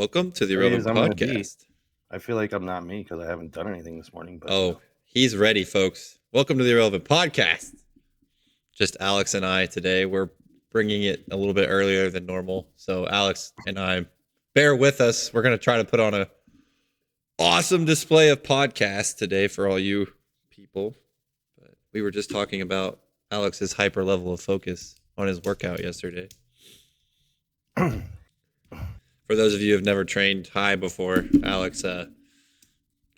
Welcome to the It is. Irrelevant I'm going to be. Podcast. I feel like I'm not me because I haven't done anything this morning. But Oh, he's ready, folks. Welcome to the Irrelevant Podcast. Just Alex and I today. We're bringing it a little bit earlier than normal. So Alex and I, bear with us. We're going to try to put on a awesome display of podcasts today for all you people. But we were just talking about Alex's hyper level of focus on his workout yesterday. For those of you who have never trained high before, Alex, can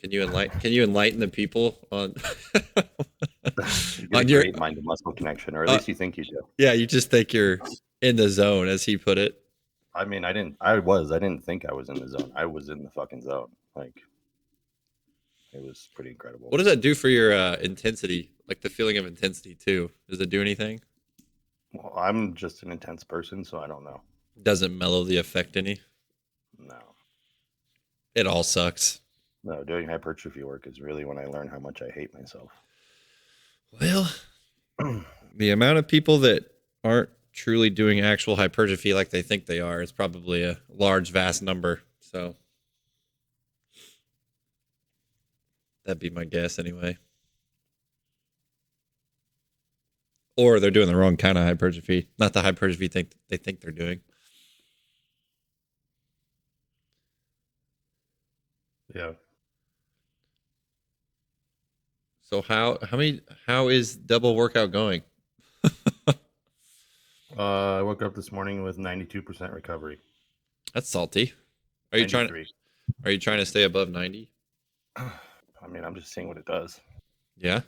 you enlighten the people on on your great mind to muscle connection, or at least you think you do. Yeah, you just think you're in the zone, as he put it. I mean, I didn't think I was in the zone. I was in the fucking zone. Like, it was pretty incredible. What does that do for your intensity? Like the feeling of intensity too. Does it do anything? Well, I'm just an intense person, so I don't know. Doesn't mellow the effect any? No. It all sucks. No, doing hypertrophy work is really when I learn how much I hate myself. Well, the amount of people that aren't truly doing actual hypertrophy like they think they are is probably a large, vast number. So that'd be my guess anyway. Or they're doing the wrong kind of hypertrophy, not the hypertrophy they think they're doing. Yeah. So how is double workout going? I woke up this morning with 92% recovery. That's salty. Are you trying to stay above 90? I mean, I'm just seeing what it does. Yeah.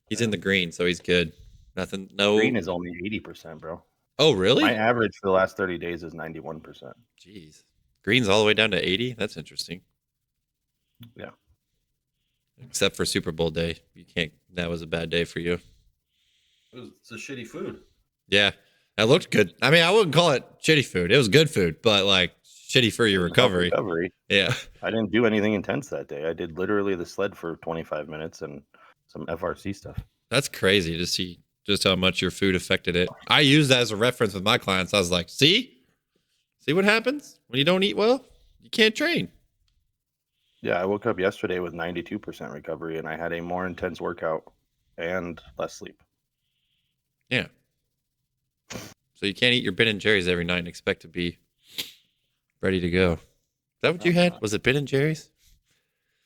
He's in the green, so he's good. Nothing. No. Green is only 80%, bro. Oh, really? My average for the last 30 days is 91%. Jeez. Green's all the way down to 80? That's interesting. Yeah. Except for Super Bowl day. That was a bad day for you. It's a shitty food. Yeah. That looked good. I mean, I wouldn't call it shitty food. It was good food, but like shitty for your recovery. Yeah. I didn't do anything intense that day. I did literally the sled for 25 minutes and some FRC stuff. That's crazy to see just how much your food affected it. I use that as a reference with my clients. I was like, see what happens when you don't eat well? You can't train. Yeah, I woke up yesterday with 92% recovery, and I had a more intense workout and less sleep. Yeah. So you can't eat your Ben and Jerry's every night and expect to be ready to go. Is that what you had? Was it Ben and Jerry's?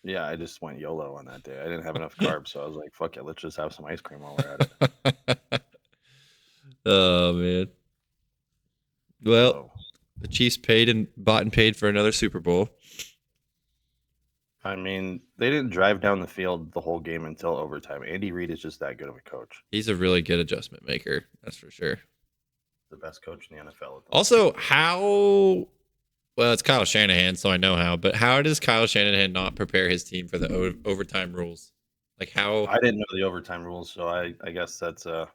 Yeah, I just went YOLO on that day. I didn't have enough carbs, so I was like, fuck it, let's just have some ice cream while we're at it. Oh, man. Well, the Chiefs bought and paid for another Super Bowl. I mean, they didn't drive down the field the whole game until overtime. Andy Reid is just that good of a coach. He's a really good adjustment maker, that's for sure. The best coach in the NFL. Also, it's Kyle Shanahan, so I know how, but how does Kyle Shanahan not prepare his team for the overtime rules? Like how? I didn't know the overtime rules, so I guess that's I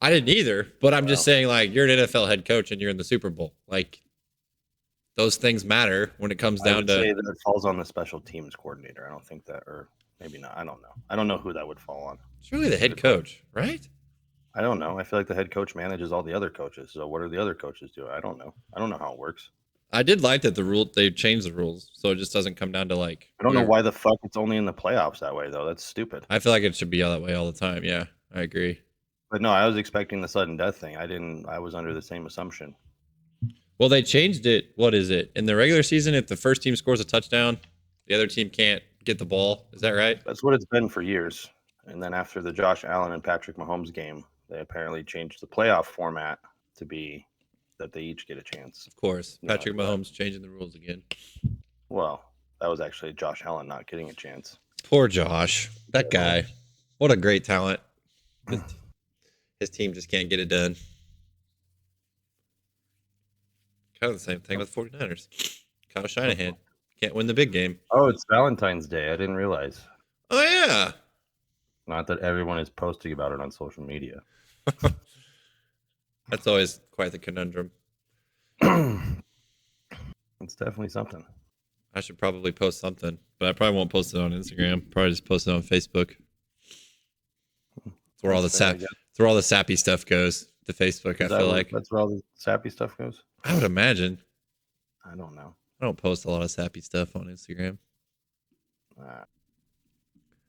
didn't either, but I'm just saying, like, you're an NFL head coach and you're in the Super Bowl. Like, those things matter when it comes down to. I would say that it falls on the special teams coordinator. I don't think that, or maybe not. I don't know. I don't know who that would fall on. It's really the head coach, right? I don't know. I feel like the head coach manages all the other coaches. So what are the other coaches doing? I don't know. I don't know how it works. I did like that they changed the rules, so it just doesn't come down to like. I don't know why the fuck it's only in the playoffs that way though. That's stupid. I feel like it should be all that way all the time. Yeah, I agree. But no, I was expecting the sudden death thing. I was under the same assumption. Well, they changed it. What is it? In the regular season, if the first team scores a touchdown, the other team can't get the ball. Is that right? That's what it's been for years. And then after the Josh Allen and Patrick Mahomes game, they apparently changed the playoff format to be that they each get a chance. Of course. Patrick Mahomes changing the rules again. Well, that was actually Josh Allen not getting a chance. Poor Josh. That guy. What a great talent. His team just can't get it done. Kind of the same thing with 49ers. Kyle Shanahan can't win the big game. Oh, it's Valentine's Day. I didn't realize. Oh, yeah. Not that everyone is posting about it on social media. That's always quite the conundrum. It's definitely something. I should probably post something, but I probably won't post it on Instagram. Probably just post it on Facebook. That's where all the sappy stuff goes. To Facebook, I feel like that's where all the sappy stuff goes. I would imagine. I don't know. I don't post a lot of sappy stuff on Instagram.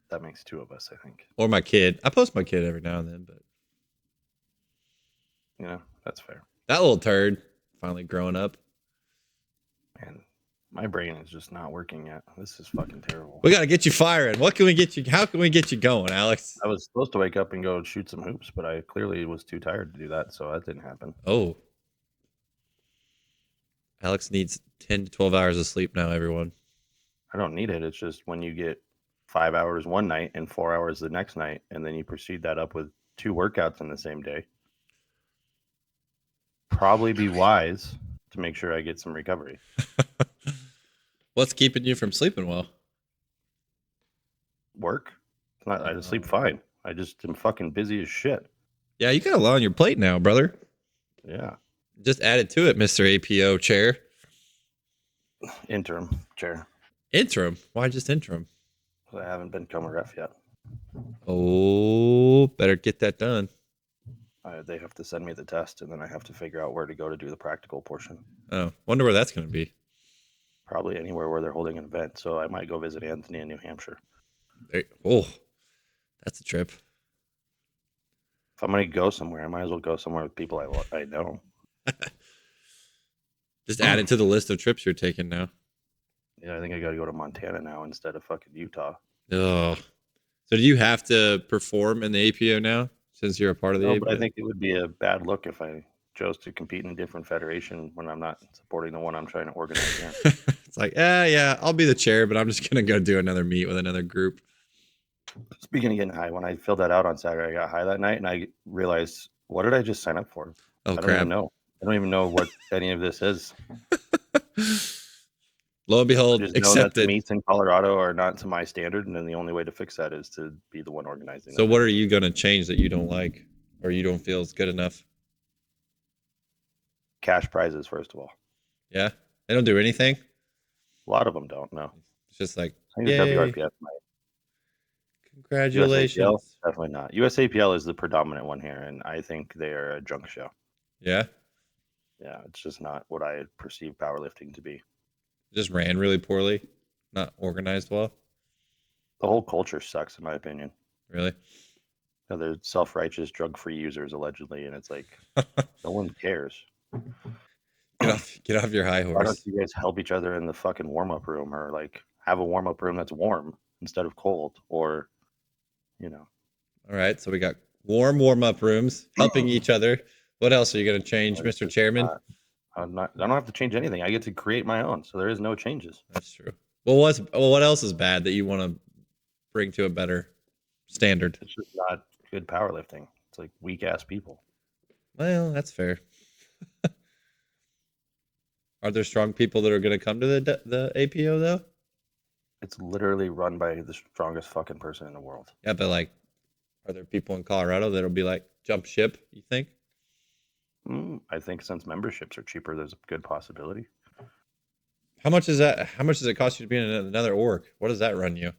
That makes two of us, I think. Or my kid. I post my kid every now and then, but That's fair. that little turd finally growing up. And my brain is just not working yet. This is fucking terrible. We got to get you firing. What can we get you? How can we get you going, Alex? I was supposed to wake up and go shoot some hoops, but I clearly was too tired to do that, so that didn't happen. Oh. Alex needs 10 to 12 hours of sleep now, everyone. I don't need it. It's just when you get 5 hours one night and 4 hours the next night, and then you proceed that up with 2 workouts in the same day. Probably be wise to make sure I get some recovery. What's keeping you from sleeping well? Work. I just sleep fine. I just am fucking busy as shit. Yeah, you got a lot on your plate now, brother. Yeah. Just added to it, Mr. APO chair. Interim chair. Interim? Why just interim? I haven't become a ref yet. Oh, better get that done. They have to send me the test, and then I have to figure out where to go to do the practical portion. Oh, wonder where that's going to be. Probably anywhere where they're holding an event. So I might go visit Anthony in New Hampshire. Oh, that's a trip. If I'm going to go somewhere, I might as well go somewhere with people I know. Just add it to the list of trips you're taking now. Yeah, I think I got to go to Montana now instead of fucking Utah. Oh, so do you have to perform in the APO now since you're a part of the APO? But I think it would be a bad look if I chose to compete in a different federation when I'm not supporting the one I'm trying to organize here. It's like, yeah, I'll be the chair, but I'm just going to go do another meet with another group. Speaking of getting high, when I filled that out on Saturday, I got high that night, and I realized, what did I just sign up for? Oh, I don't crap. even know. I don't even know what any of this is. Lo and behold, I just know that accepted. the meets in Colorado are not to my standard, and then the only way to fix that is to be the one organizing So them. what are you going to change that you don't like or you don't feel is good enough? Cash prizes, first of all. Yeah? They don't do anything? A lot of them don't, no. It's just like, I think the yay. WRPF might. Congratulations. USAPL, definitely not. USAPL is the predominant one here, and I think they are a junk show. Yeah? Yeah, it's just not what I perceive powerlifting to be. Just ran really poorly, not organized well. The whole culture sucks, in my opinion. Really? They're self-righteous, drug-free users, allegedly, and it's like, no one cares. Get off your high horse. Why don't you guys help each other in the fucking warm-up room, or like have a warm-up room that's warm instead of cold, or All right, so we got warm-up rooms, helping each other. What else are you going to change, Mr. Chairman? I don't have to change anything. I get to create my own, so there is no changes. That's true. Well, what else is bad that you want to bring to a better standard? It's just not good powerlifting. It's like weak-ass people. Well, that's fair. Are there strong people that are going to come to the APO though? It's literally run by the strongest fucking person in the world. Yeah, but like, are there people in Colorado that'll be like jump ship? You think? I think since memberships are cheaper, there's a good possibility. How much is that? How much does it cost you to be in another org? What does that run you?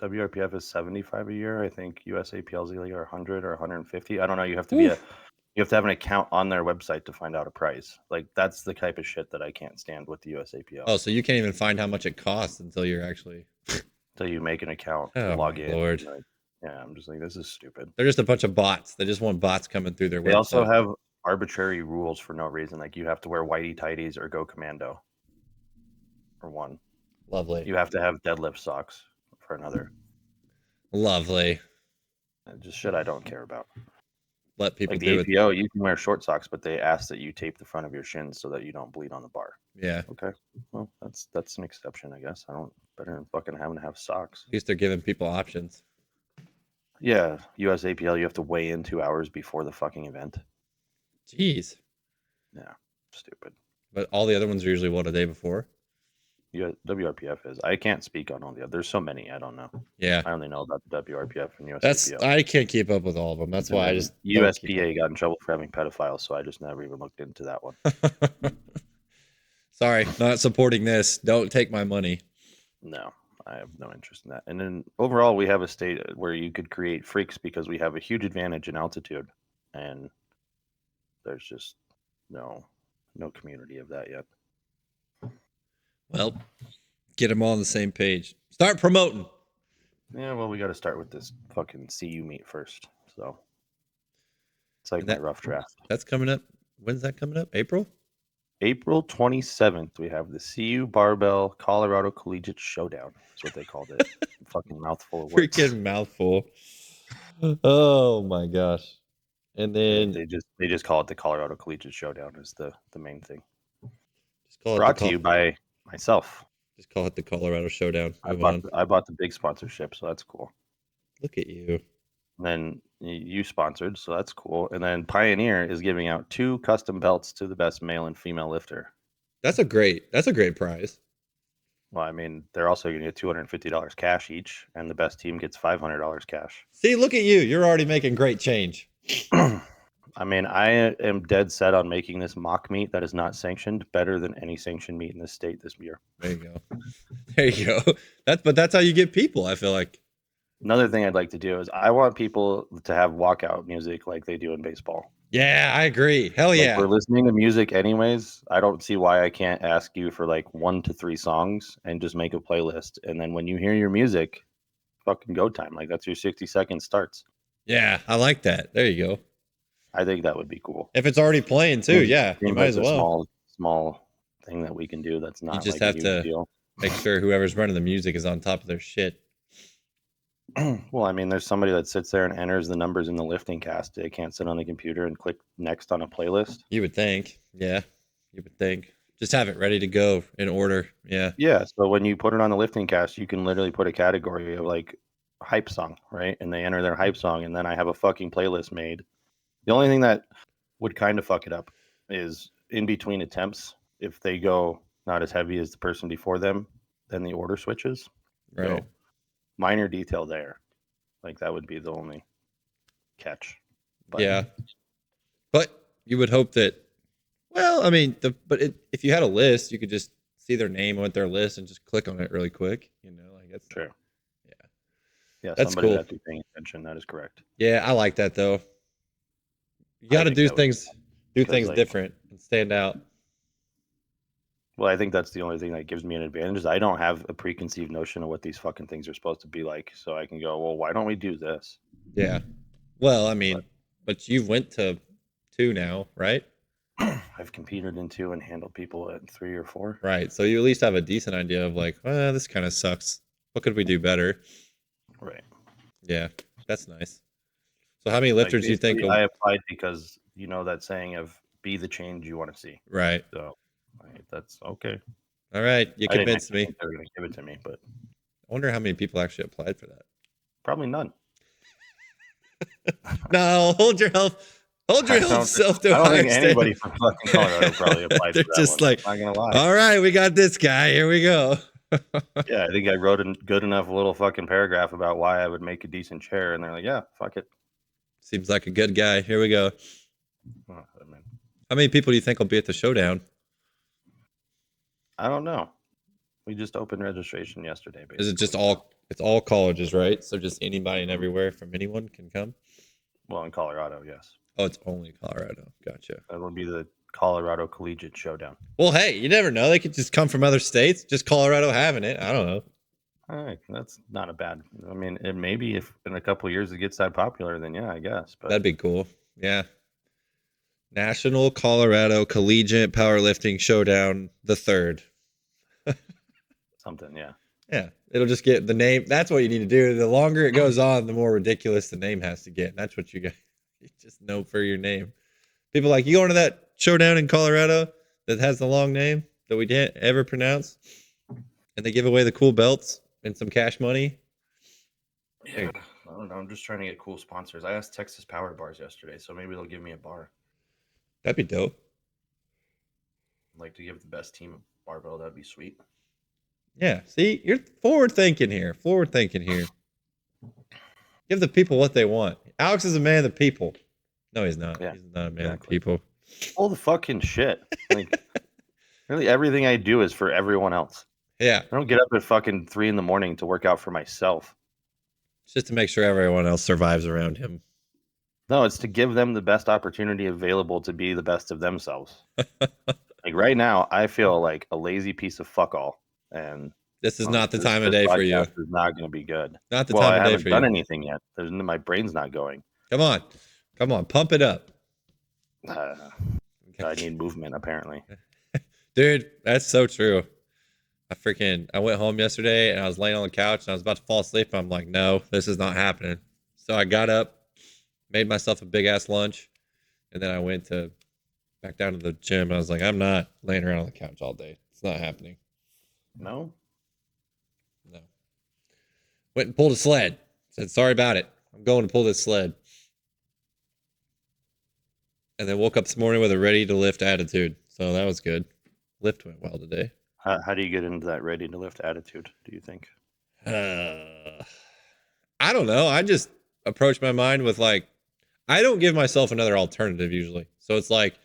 WRPF is $75 a year. I think USAPL is either 100 or 150. I don't know. You have to you have to have an account on their website to find out a price. Like that's the type of shit that I can't stand with the USAPL. Oh, so you can't even find how much it costs until you're actually until you make an account, log in. Lord. Yeah, I'm just like, this is stupid. They're just a bunch of bots. They just want bots coming through their website. They also have arbitrary rules for no reason. Like you have to wear whitey tighties or go commando for one. Lovely. You have to have deadlift socks for another. Lovely. Just shit I don't care about. Let people like do the APO, you can wear short socks, but they ask that you tape the front of your shins so that you don't bleed on the bar. Yeah. Okay. Well, that's an exception, I guess. I don't better than fucking having to have socks. At least they're giving people options. Yeah, USAPL, you have to weigh in 2 hours before the fucking event. Jeez. Yeah, stupid. But all the other ones are usually what, a day before? WRPF is. I can't speak on all the others. There's so many. I don't know. Yeah. I only know about the WRPF and USAPL. I can't keep up with all of them. That's why I just USPA got in trouble for having pedophiles, so I just never even looked into that one. Sorry, not supporting this. Don't take my money. No, I have no interest in that. And then overall, we have a state where you could create freaks because we have a huge advantage in altitude, and there's just no community of that yet. Well, get them all on the same page. Start promoting. Yeah, well, we got to start with this fucking CU meet first. So it's like And my rough draft. that's coming up. When's that coming up? April? April 27th, we have the CU Barbell Colorado Collegiate Showdown. That's what they called it. Fucking mouthful of words. Freaking mouthful. Oh my gosh. And then They just call it the Colorado Collegiate Showdown is the main thing. just call it Brought to you by myself. Just call it the Colorado Showdown. I bought the big sponsorship, so that's cool. Look at you. And then you sponsored, so that's cool. And then Pioneer is giving out 2 custom belts to the best male and female lifter. That's a great prize. Well, I mean, they're also going to get $250 cash each, and the best team gets $500 cash. See, look at you. You're already making great change. I mean, I am dead set on making this mock meet that is not sanctioned better than any sanctioned meet in this state this year. There you go. There you go. That's how you get people, I feel like. Another thing I'd like to do is I want people to have walkout music like they do in baseball. Yeah, I agree. Hell yeah. We're listening to music anyways. I don't see why I can't ask you for like 1 to 3 songs and just make a playlist. And then when you hear your music, fucking go time. Like that's your 60-second starts. Yeah, I like that. There you go. I think that would be cool. If it's already playing too, yeah, you might as well. Small thing that we can do that's not. You just like have to make sure whoever's running the music is on top of their shit. Well, I mean, there's somebody that sits there and enters the numbers in the lifting cast. They can't sit on the computer and click next on a playlist. You would think. Yeah, you would think. Just have it ready to go in order. Yeah. Yeah. So when you put it on the lifting cast, you can literally put a category of like hype song, right? And they enter their hype song, and then I have a fucking playlist made. The only thing that would kind of fuck it up is in between attempts. If they go not as heavy as the person before them, then the order switches. Right. So, minor detail there. Like that would be the only catch. But, yeah. But you would hope that, well, I mean, if you had a list, you could just see their name on their list and just click on it really quick. You know, like that's true. Yeah. Yeah. That's somebody cool. That be paying attention. That is correct. Yeah. I like that though. You got to do things different and stand out. Well, I think that's the only thing that gives me an advantage is I don't have a preconceived notion of what these fucking things are supposed to be like. So I can go, well, why don't we do this? Yeah. Well, I mean, but you went to 2 now, right? I've competed in 2 and handled people at 3 or 4. Right. So you at least have a decent idea of like, well, this kind of sucks. What could we do better? Right. Yeah. That's nice. So how many lifters do you think? I applied because you know that saying of be the change you want to see. Right. So that's okay. All right. You convinced me. They're going to give it to me, but I wonder how many people actually applied for that. Probably none. No, hold your health. Hold your self to I don't think anybody from fucking Colorado probably applied for that. They're just like, I'm not gonna lie. All right, we got this guy. Here we go. Yeah, I think I wrote a good enough little fucking paragraph about why I would make a decent chair, and they're like, yeah, fuck it. Seems like a good guy. Here we go. Oh, how many people do you think will be at the showdown? I don't know. We just opened registration yesterday. Basically. Is it just it's all colleges, right? So just anybody and everywhere from anyone can come? Well, in Colorado, yes. Oh, it's only Colorado. Gotcha. That'll be the Colorado Collegiate Showdown. Well, hey, you never know. They could just come from other states. Just Colorado having it. I don't know. All right, that's not a bad. I mean, it maybe if in a couple of years it gets that popular, then yeah, I guess. But that'd be cool. Yeah. National Colorado Collegiate Powerlifting Showdown, the 3rd. Something, yeah. Yeah, it'll just get the name. That's what you need to do. The longer it goes on, the more ridiculous the name has to get. That's what you just know for your name. People like, you going to that showdown in Colorado that has the long name that we didn't ever pronounce? And they give away the cool belts and some cash money? Yeah, I don't know. I'm just trying to get cool sponsors. I asked Texas Power Bars yesterday, so maybe they'll give me a bar. That'd be dope. I'd like to give the best team a barbell. That'd be sweet. Yeah, see, you're forward thinking here. Give the people what they want. Alex is a man of the people. No, he's not. Yeah, he's not a man of the people. All the fucking shit. Like, really, everything I do is for everyone else. Yeah. I don't get up at fucking 3 a.m. to work out for myself. It's just to make sure everyone else survives around him. No, it's to give them the best opportunity available to be the best of themselves. Like right now, I feel like a lazy piece of fuck all. and This is not the time of this day for you. podcast is not going to be good. Not the Well, time I of day haven't for done you. anything yet. My brain's not going. Come on, pump it up. I need movement, apparently. Dude, that's so true. I went home yesterday and I was laying on the couch and I was about to fall asleep. And I'm like, no, this is not happening. So I got up, made myself a big ass lunch, and then I went back down to the gym. And I was like, I'm not laying around on the couch all day. It's not happening. No? No. Went and pulled a sled. Said, sorry about it. I'm going to pull this sled. And then woke up this morning with a ready to lift attitude. So that was good. Lift went well today. How do you get into that ready to lift attitude, do you think? I don't know. I just approach my mind with like, I don't give myself another alternative usually. So it's like,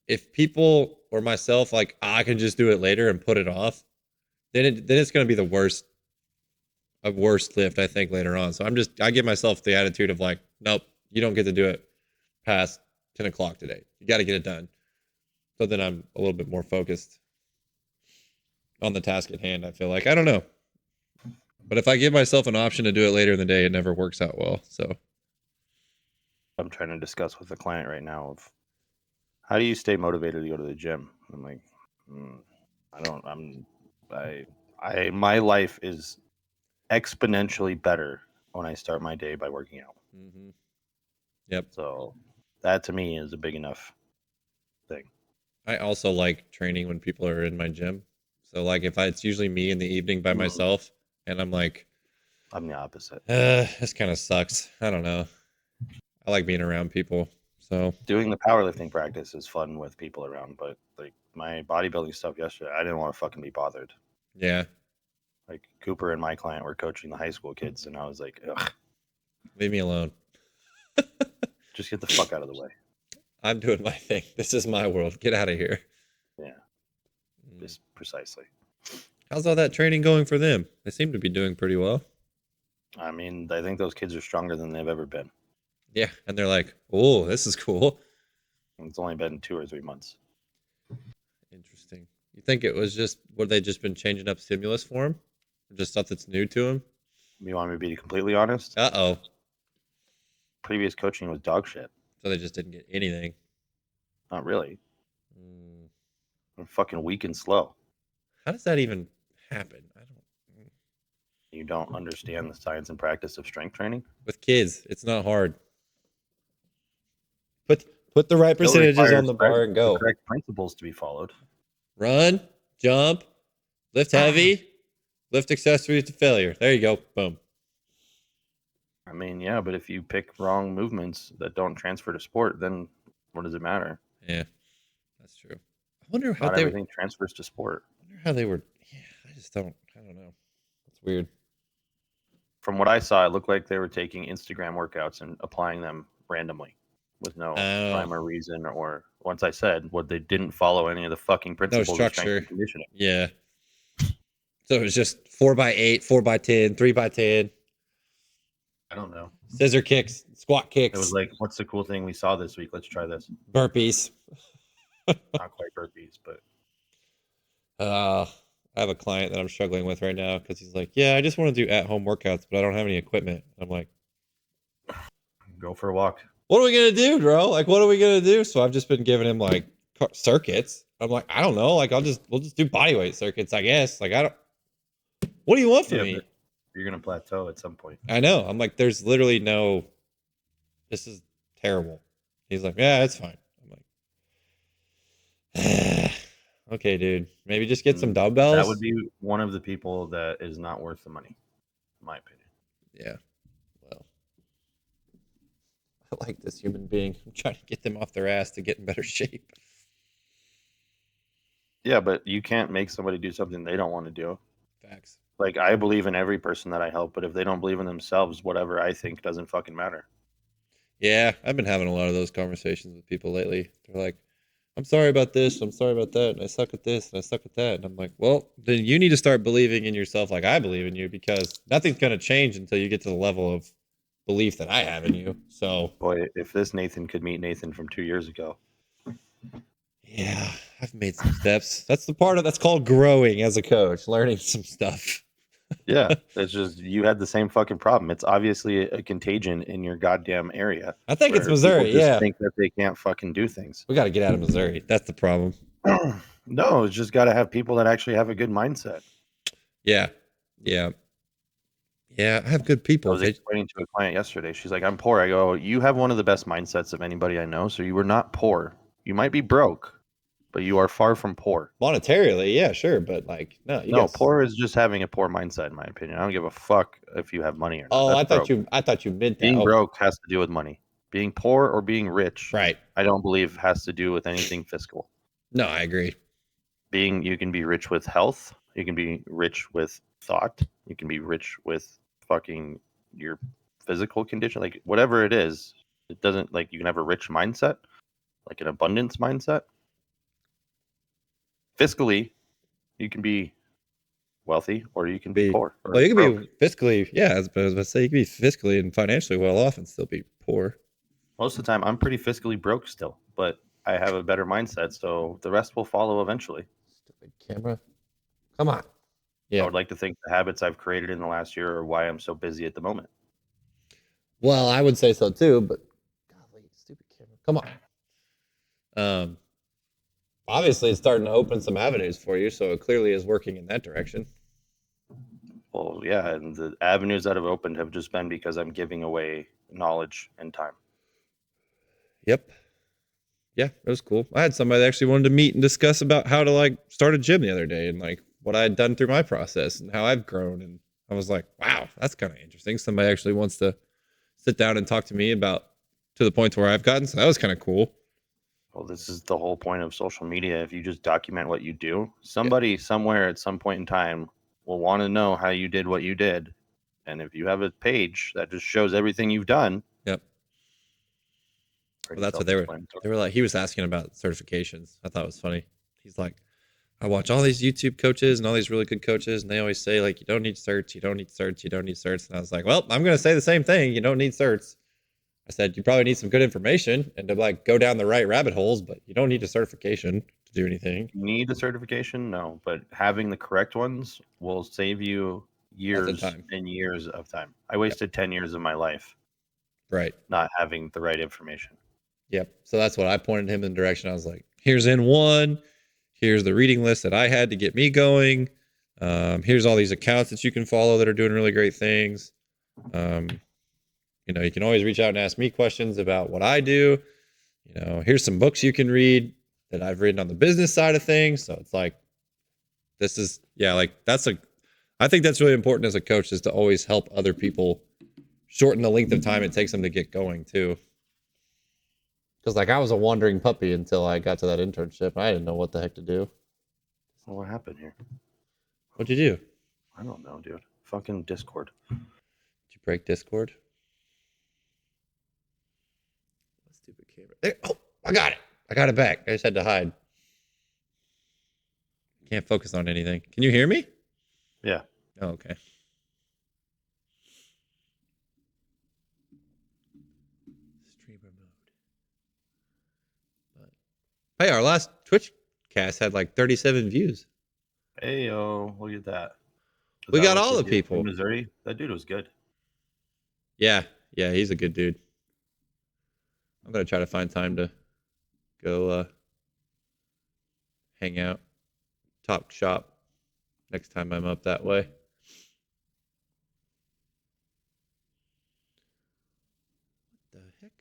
if people or myself like, I can just do it later and put it off, then it's going to be the worst lift I think later on. So I give myself the attitude of like, nope, you don't get to do it past 10 o'clock today. You got to get it done. So then I'm a little bit more focused on the task at hand. I feel like, I don't know. But if I give myself an option to do it later in the day, it never works out well. So I'm trying to discuss with a client right now of how do you stay motivated to go to the gym? I'm like, my life is exponentially better when I start my day by working out. mm-hmm. Yep. So that to me is a big enough thing. I also like training when people are in my gym. So like it's usually me in the evening by myself and I'm like, I'm the opposite. This kind of sucks. I don't know. I like being around people. So doing the powerlifting practice is fun with people around, but like my bodybuilding stuff yesterday, I didn't want to fucking be bothered. Yeah. Like Cooper and my client were coaching the high school kids and I was like, ugh. Leave me alone. Just get the fuck out of the way. I'm doing my thing. This is my world. Get out of here. Yeah. Just precisely. How's all that training going for them? They seem to be doing pretty well. I mean, I think those kids are stronger than they've ever been. Yeah. And they're like, oh, this is cool. It's only been 2 or 3 months. Interesting. You think it was would they just been changing up stimulus for them? Or just stuff that's new to them? You want me to be completely honest? Uh-oh. Previous coaching was dog shit. So they just didn't get anything. Not really. I'm fucking weak and slow. How does that even happen? You don't understand the science and practice of strength training? With kids, it's not hard. Put the right percentages on the bar and go. The correct principles to be followed. Run, jump, lift heavy, lift accessories to failure. There you go. Boom. I mean, yeah, but if you pick wrong movements that don't transfer to sport, then what does it matter? Yeah, that's true. I wonder how Not everything transfers to sport. I wonder how they were. Yeah, I don't know. It's weird. From what I saw, it looked like they were taking Instagram workouts and applying them randomly with no rhyme or reason, or once I said what they didn't follow any of the fucking principles of strength and conditioning. Yeah. So it was just 4x8, 4x10, 3x10. I don't know. Scissor kicks, squat kicks. It was like, what's the cool thing we saw this week? Let's try this. Burpees. Not quite burpees, but. I have a client that I'm struggling with right now because he's like, yeah, I just want to do at-home workouts, but I don't have any equipment. I'm like, go for a walk. What are we going to do, bro? Like, what are we going to do? So I've just been giving him like circuits. I'm like, I don't know. Like, we'll just do bodyweight circuits, I guess. Like, what do you want from me? You're going to plateau at some point. I know. I'm like, there's literally this is terrible. He's like, yeah, it's fine. I'm like, okay, dude, maybe just get some dumbbells. That would be one of the people that is not worth the money, in my opinion. Yeah. Well, I like this human being. I'm trying to get them off their ass to get in better shape. Yeah, but you can't make somebody do something they don't want to do. Facts. Like, I believe in every person that I help, but if they don't believe in themselves, whatever I think doesn't fucking matter. Yeah, I've been having a lot of those conversations with people lately. They're like, I'm sorry about this, I'm sorry about that, and I suck at this, and I suck at that. And I'm like, well, then you need to start believing in yourself like I believe in you, because nothing's going to change until you get to the level of belief that I have in you. So, boy, if this Nathan could meet Nathan from 2 years ago. Yeah, I've made some steps. That's called growing as a coach, learning some stuff. Yeah, it's just you had the same fucking problem. It's obviously a contagion in your goddamn area I think it's where people Missouri. just Yeah, think that they can't fucking do things. we got to get out of Missouri. That's the problem. No, it's just got to have people that actually have a good mindset. Yeah, yeah, yeah. I have good I people. was explaining to a client yesterday. She's like, "I'm poor." I go, "You have one of the best mindsets of anybody I know. So you were not poor. You might be broke, but you are far from poor." Monetarily, yeah, sure, but like, no, you No, guys. poor is just having a poor mindset, in my opinion. I don't give a fuck if you have money or not. Oh, That's broke. I thought you meant that. Being Oh, broke has to do with money. Being poor or being rich, right. I don't believe has to do with anything fiscal. No, I agree. You can be rich with health. You can be rich with thought. You can be rich with fucking your physical condition. Like whatever it is, it doesn't like you can have a rich mindset, like an abundance mindset. Fiscally, you can be wealthy or you can be Be poor or well, you can broke. be fiscally, yeah. I was about to say you can be fiscally and financially well off and still be poor. Most of the time, I'm pretty fiscally broke still, but I have a better mindset, so the rest will follow eventually. Stupid camera. Come on. I Yeah. would like to think the habits I've created in the last year are why I'm so busy at the moment. Well, I would say so too, but golly, stupid camera. Come on. Um, obviously, it's starting to open some avenues for you, so it clearly is working in that direction. Well, yeah, and the avenues that have opened have just been because I'm giving away knowledge and time. Yep. Yeah, it was cool. I had somebody that actually wanted to meet and discuss about how to like start a gym the other day and like what I had done through my process and how I've grown. And I was like, wow, that's kind of interesting. Somebody actually wants to sit down and talk to me about to the point where I've gotten. So that was kind of cool. Well, this is the whole point of social media. If you just document what you do, Yeah. somebody somewhere at some point in time will want to know how you did what you did. And if you have a page that just shows everything you've done, Yep. Well, pretty that's what self-explanatory. they were like. He was asking about certifications. I thought it was funny. He's like, I watch all these YouTube coaches and all these really good coaches, and they always say like, you don't need certs, you don't need certs, you don't need certs. And I was like, well, I'm going to say the same thing. You don't need certs. I said you probably need some good information and to like go down the right rabbit holes, but you don't need a certification to do anything. You need a certification? No, but having the correct ones will save you years Time. and years of time. I wasted 10 years of my life Right. not having the right information. Yep. So that's what I pointed him in the direction. I was like, here's N1. Here's the reading list that I had to get me going. Here's all these accounts that you can follow that are doing really great things. You know, you can always reach out and ask me questions about what I do. You know, here's some books you can read that I've written on the business side of things. So it's like, this is, yeah, like I think that's really important as a coach is to always help other people shorten the length of time it takes them to get going too. Because like I was a wandering puppy until I got to that internship. I didn't know what the heck to do. Well, what happened here? What'd you do? I don't know, dude. Fucking Discord. Did you break Discord? Stupid camera. There. Oh, I got it. I got it back. I just had to hide. Can't focus on anything. Can you hear me? Yeah. Oh, okay. Streamer mode. But, hey, our last Twitch cast had like 37 views. Hey, yo, look at that. We got all the people. In Missouri? That dude was good. Yeah. Yeah, he's a good dude. I'm going to try to find time to go hang out, talk shop next time I'm up that way. What the heck?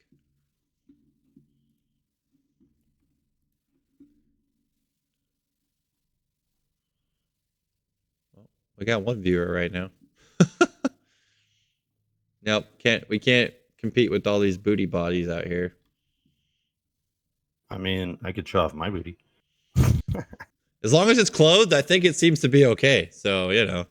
Well, we got one viewer right now. Nope, we can't compete with all these booty bodies out here. I mean, I could show off my booty. As long as it's clothed, I think it seems to be okay. So, you know.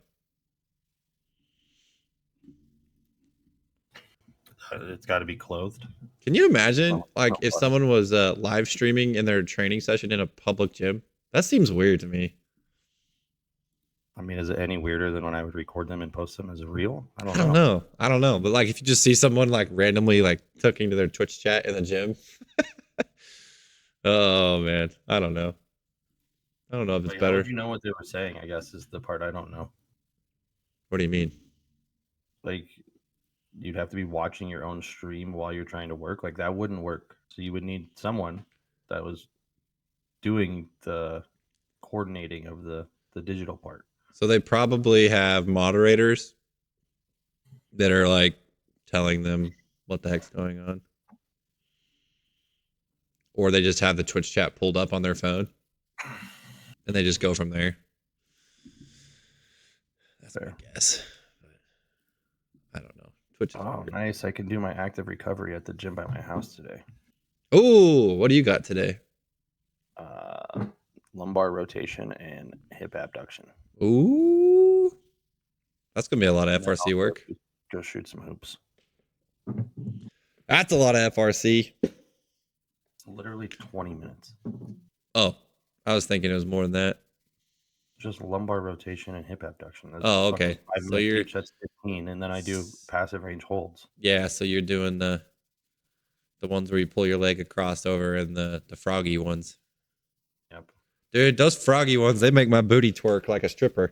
It's got to be clothed. Can you imagine if someone was live streaming in their training session in a public gym? That seems weird to me. I mean, is it any weirder than when I would record them and post them as a reel? I don't know. But like if you just see someone like randomly like talking to their Twitch chat in the gym. Oh man, I don't know. I don't know if it's Like, how would better. you know what they were saying? I guess is the part I don't know. What do you mean? Like, you'd have to be watching your own stream while you're trying to work. Like, that wouldn't work. So you would need someone that was doing the coordinating of the digital part. So they probably have moderators that are like telling them what the heck's going on, or they just have the Twitch chat pulled up on their phone and they just go from there. That's Fair. my guess. I don't know. Twitch is Oh, weird. nice. I can do my active recovery at the gym by my house today. Oh, what do you got today? Lumbar rotation and hip abduction. Ooh, that's gonna be a lot of And then FRC also work. go shoot some hoops. That's a lot of FRC. It's literally 20 minutes. Oh, I was thinking it was more than that. Just lumbar rotation and hip abduction. That's Oh, fucking okay. 5 minutes each. That's 15. And then I do passive range holds. Yeah, so you're doing the ones where you pull your leg across over and the froggy ones. Yep. Dude, those froggy ones, they make my booty twerk like a stripper.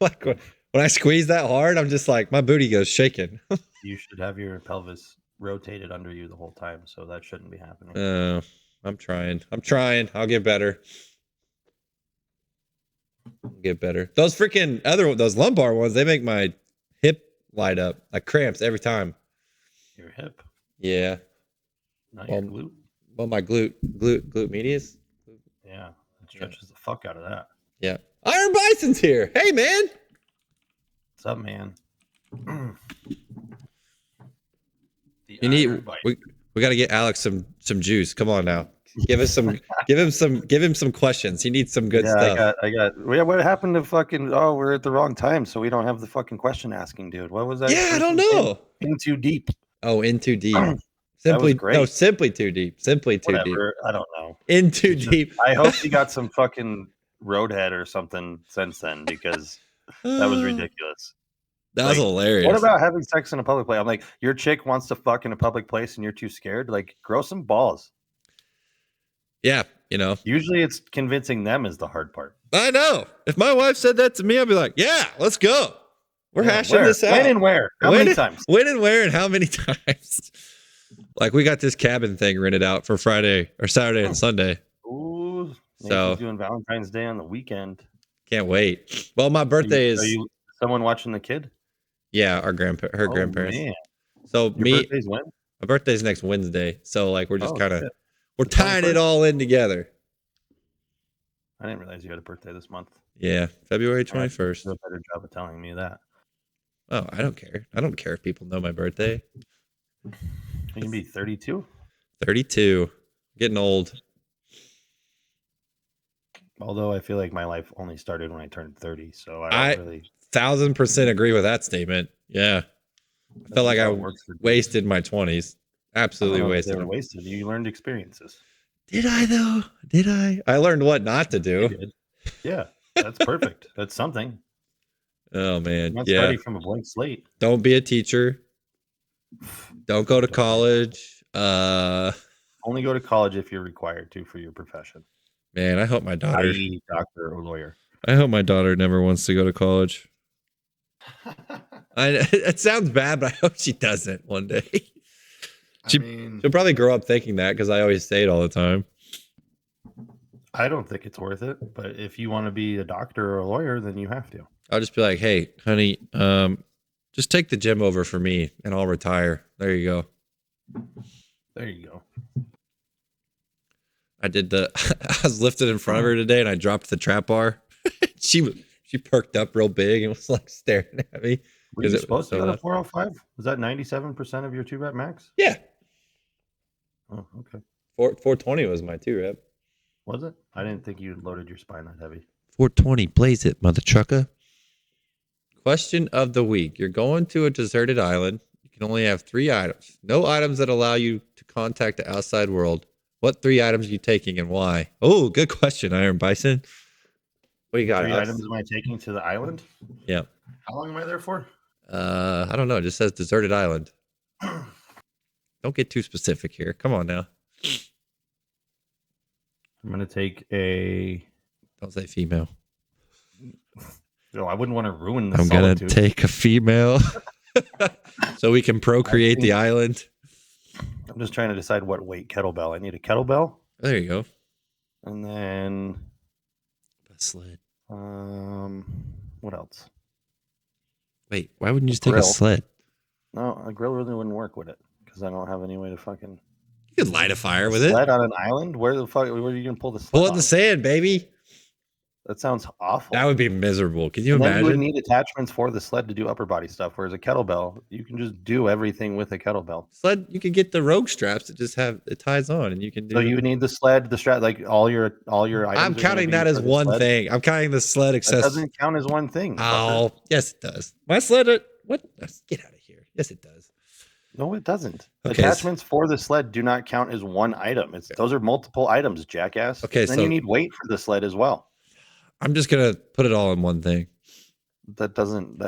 Like when I squeeze that hard, I'm just like, my booty goes shaking. You should have your pelvis rotated under you the whole time. So that shouldn't be happening. I'm trying. I'm trying. I'll get better. Get better. Those freaking those lumbar ones, they make my hip light up like cramps every time. Your hip, Yeah. not your glute. Well, my glute medius. Yeah. It stretches the fuck out of that. Yeah. Iron Bison's here. Hey, man. What's up, man? You need we got to get Alex some juice. Come on now. Give us some give him some questions. He needs some good stuff. I got what happened to fucking we're at the wrong time, so we don't have the fucking question asking, dude. What was that? Yeah, I don't know. In too deep. Oh, in too deep. That was Simply great. no, simply too deep. Simply too deep. Whatever. I don't know. In too deep. I hope he got some fucking roadhead or something since then, because that was ridiculous. That was hilarious. What about having sex in a public place? I'm like, your chick wants to fuck in a public place and you're too scared. Like, grow some balls. Yeah, you know. Usually it's convincing them is the hard part. I know. If my wife said that to me, I'd be like, yeah, let's go. We're hashing this out. When and where? How many times? When and where and how many times? Like, we got this cabin thing rented out for Friday or Saturday and Sunday. Ooh, so doing Valentine's Day on the weekend. Can't wait. Well, my birthday is. Are you someone watching the kid? Yeah, her grandparents. Man. So Your birthday's when? My birthday's next Wednesday. So like we're just kind of shit. we're tying it all in together. I didn't realize you had a birthday this month. Yeah, February 21st. Do a better job of telling me that. Oh, I don't care. I don't care if people know my birthday. You can be 32. 32. Getting old. Although I feel like my life only started when I turned 30, so I don't really 1000% agree with that statement. Yeah. I felt like I wasted my 20s. Absolutely wasted. They were wasted. You learned experiences. Did I though? Did I? I learned what not to do. Yeah, that's perfect. That's something. Oh man, not starting from a blank slate. Don't be a teacher. Don't go to college. Only go to college if you're required to for your profession. Man, I hope my daughter, i.e., doctor or lawyer. I hope my daughter never wants to go to college. It sounds bad, but I hope she doesn't one day. She'll probably grow up thinking that because I always say it all the time. I don't think it's worth it, but if you want to be a doctor or a lawyer, then you have to. I'll just be like, hey, honey, just take the gym over for me and I'll retire. There you go. There you go. I was lifted in front of her today and I dropped the trap bar. She perked up real big and was like staring at me. Were you supposed to go to 405? Was that 97% of your 2-rep max? Yeah. Oh, okay. 420 was my 2-rep. Was it? I didn't think you loaded your spine that heavy. 420, blaze it, mother trucker. Question of the week. You're going to a deserted island. You can only have 3 items. No items that allow you to contact the outside world. What 3 items are you taking and why? Oh, good question, Iron Bison. What you got? 3 items am I taking to the island? Yeah. How long am I there for? I don't know. It just says deserted island. Don't get too specific here. Come on now. I'm gonna take a. Don't say female. No, I wouldn't want to ruin the I'm gonna solitude. take a female, so we can procreate the island. I'm just trying to decide what weight kettlebell. I need a kettlebell, There you go. and then A sled. what else? Wait, why wouldn't you just take a Grill. sled? No, a grill really wouldn't work with it because I don't have any way to fucking. You could light a fire with Sled it. on an island? Where the fuck? Where are you gonna pull the sled? Pull it in on? the sand, baby. That sounds awful. That would be miserable. Can you And then you would imagine? need attachments for the sled to do upper body stuff. Whereas a kettlebell, you can just do everything with a kettlebell. Sled, you could get the rogue straps that just have it ties on, and you can do. So you would need the sled, the strap, like all your items. I'm are gonna counting be that as for the one sled. thing. I'm counting the sled That accessory. doesn't count as one thing. fucker. Oh, yes, it does. My sled. What? Get out of here. Yes, it does. No, it doesn't. Okay, Attachments for the sled do not count as one item. Those are multiple items, jackass. Okay, And then so- you need weight for the sled as well. I'm just gonna put it all in one thing. That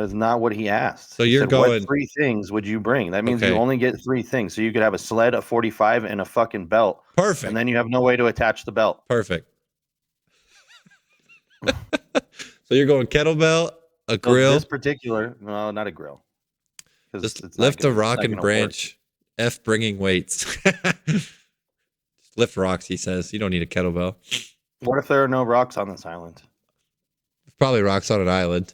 is not what he asked. So He you're said, going- what 3 things would you bring? That means Okay. you only get 3 things. So you could have a sled, a 45, and a fucking belt. Perfect. And then you have no way to attach the belt. Perfect. So you're going kettlebell, a So grill, this particular, no, not a grill. 'Cause just it's not lift a gonna- it's rock not and gonna branch. F bringing weights. Just lift rocks, he says. You don't need a kettlebell. work. What if there are no rocks on this island? Probably rocks on an island.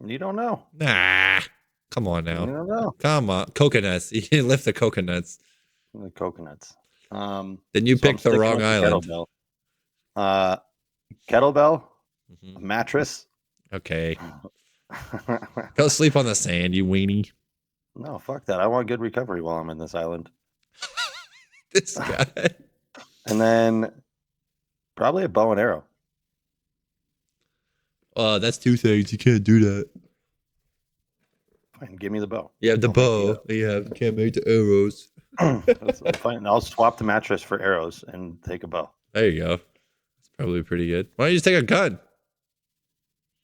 You don't know. Nah. Come on You now. don't know. Come on. Coconuts. You can lift the coconuts. The coconuts. Then you So I'm picked the sticking wrong with island. Kettlebell. Kettlebell, Mhm. a mattress. Okay. Go sleep on the sand, you weenie. No, fuck that. I want good recovery while I'm in this island. This guy. And then probably a bow and arrow. That's 2 things. You can't do that. Fine, give me the bow. You have the I'll make bow. You can't make the arrows. That's fine. I'll swap the mattress for arrows and take a bow. There you go. That's probably pretty good. Why don't you just take a gun?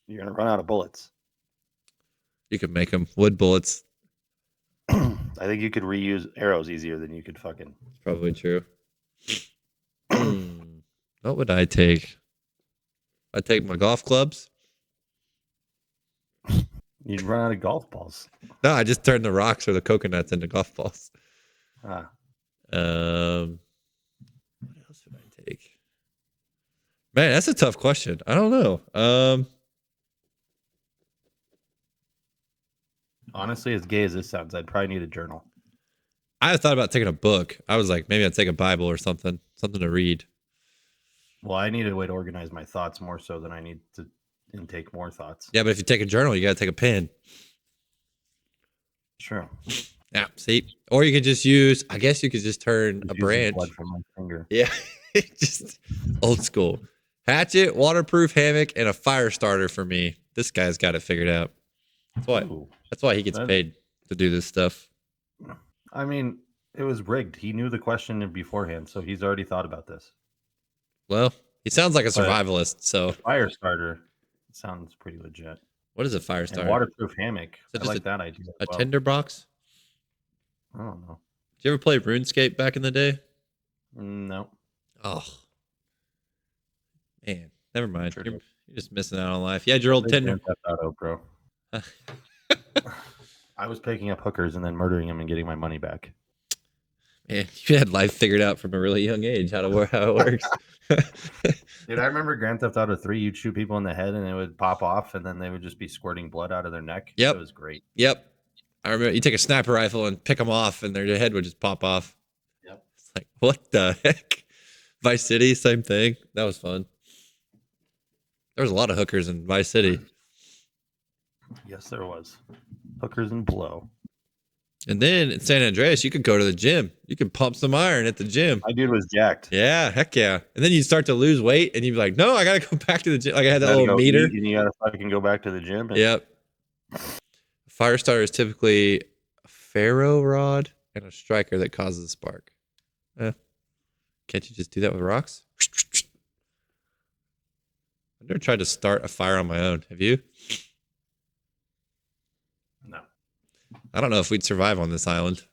You're gonna run out of bullets. You could make them wood bullets. I think you could reuse arrows easier than you could fucking. It's probably true. What would I take? I'd take my golf clubs. You'd run out of golf balls. No, I just turned the rocks or the coconuts into golf balls. Ah, What else would I take? Man, that's a tough question. I don't know. honestly, as gay as this sounds, I'd probably need a journal. I thought about taking a book. I was like, maybe I'd take a Bible or something to read. Well, I need a way to organize my thoughts more so than I need to intake more thoughts. Yeah, but if you take a journal, you got to take a pen. Sure. Yeah, see? Or you could just use, I guess you could just turn a Using branch. blood from my finger. Yeah, just old school. Hatchet, waterproof hammock, and a fire starter for me. This guy's got it figured out. Ooh. That's why he gets That- paid to do this stuff. I mean, it was rigged. He knew the question beforehand, so he's already thought about this. Well, he sounds like a But- survivalist. So, Fire starter sounds pretty legit. what is a fire And starter? waterproof hammock. So I just like that idea. A as well. tinderbox? I don't know. Did you ever play RuneScape back in the day? No. Oh, man, never mind. Sure You're did. just missing out on life. You had your old Tinder. Grand Theft Auto, bro. I was picking up hookers and then murdering them and getting my money back. Man, you had life figured out from a really young age how it works. Dude, I remember Grand Theft Auto 3, you'd shoot people in the head and it would pop off and then they would just be squirting blood out of their neck. Yep. It was great. Yep. I remember you take a sniper rifle and pick them off and their head would just pop off. Yep. It's like, what the heck? Vice City, same thing. That was fun. There was a lot of hookers in Vice City. Yes, there was. Hookers and blow. And then in San Andreas, you could go to the gym. You could pump some iron at the gym. My dude was jacked. Yeah, heck yeah. And then you'd start to lose weight and you'd be like, no, I got to go back to the gym. Like I had that Gotta little go meter. eat and you gotta fucking go back to the gym. And Yep. Fire starter is typically a ferro rod and a striker that causes a spark. Can't you just do that with rocks? I've never tried to start a fire on my own. Have you? No. I don't know if we'd survive on this island.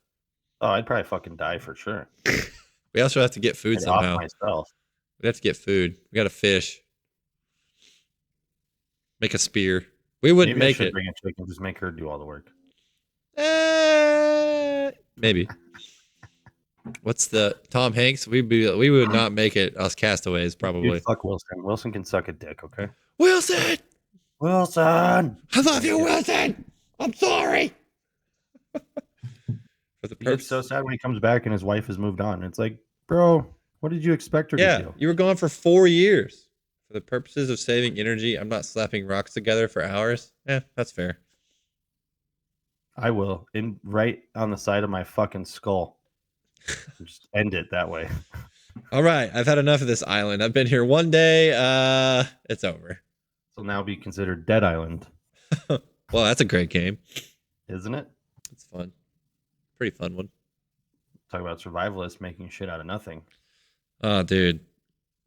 Oh, I'd probably fucking die for sure. We also have to get food I'd off somehow. myself. We have to get food. We got to fish. Make a spear. We wouldn't Maybe I make should it. bring a chick and just make her do all the work. Maybe. What's the Tom Hanks? We would not make it. Us castaways, Dude, probably. fuck Wilson. Wilson can suck a dick, okay? Wilson, Wilson! I love you, Wilson. I'm sorry. For the He gets purpose. so sad when he comes back and his wife has moved on. It's like, bro, what did you expect her to Yeah, do? you were gone for 4 years. For the purposes of saving energy, I'm not slapping rocks together for hours. That's fair. I will. Right on the side of my fucking skull. Just end it that way. All right, I've had enough of this island. I've been here one day. It's over. So now be considered Dead Island, Well, that's a great game. isn't it? It's fun. Pretty fun one. Talk about survivalists making shit out of nothing. Oh, dude.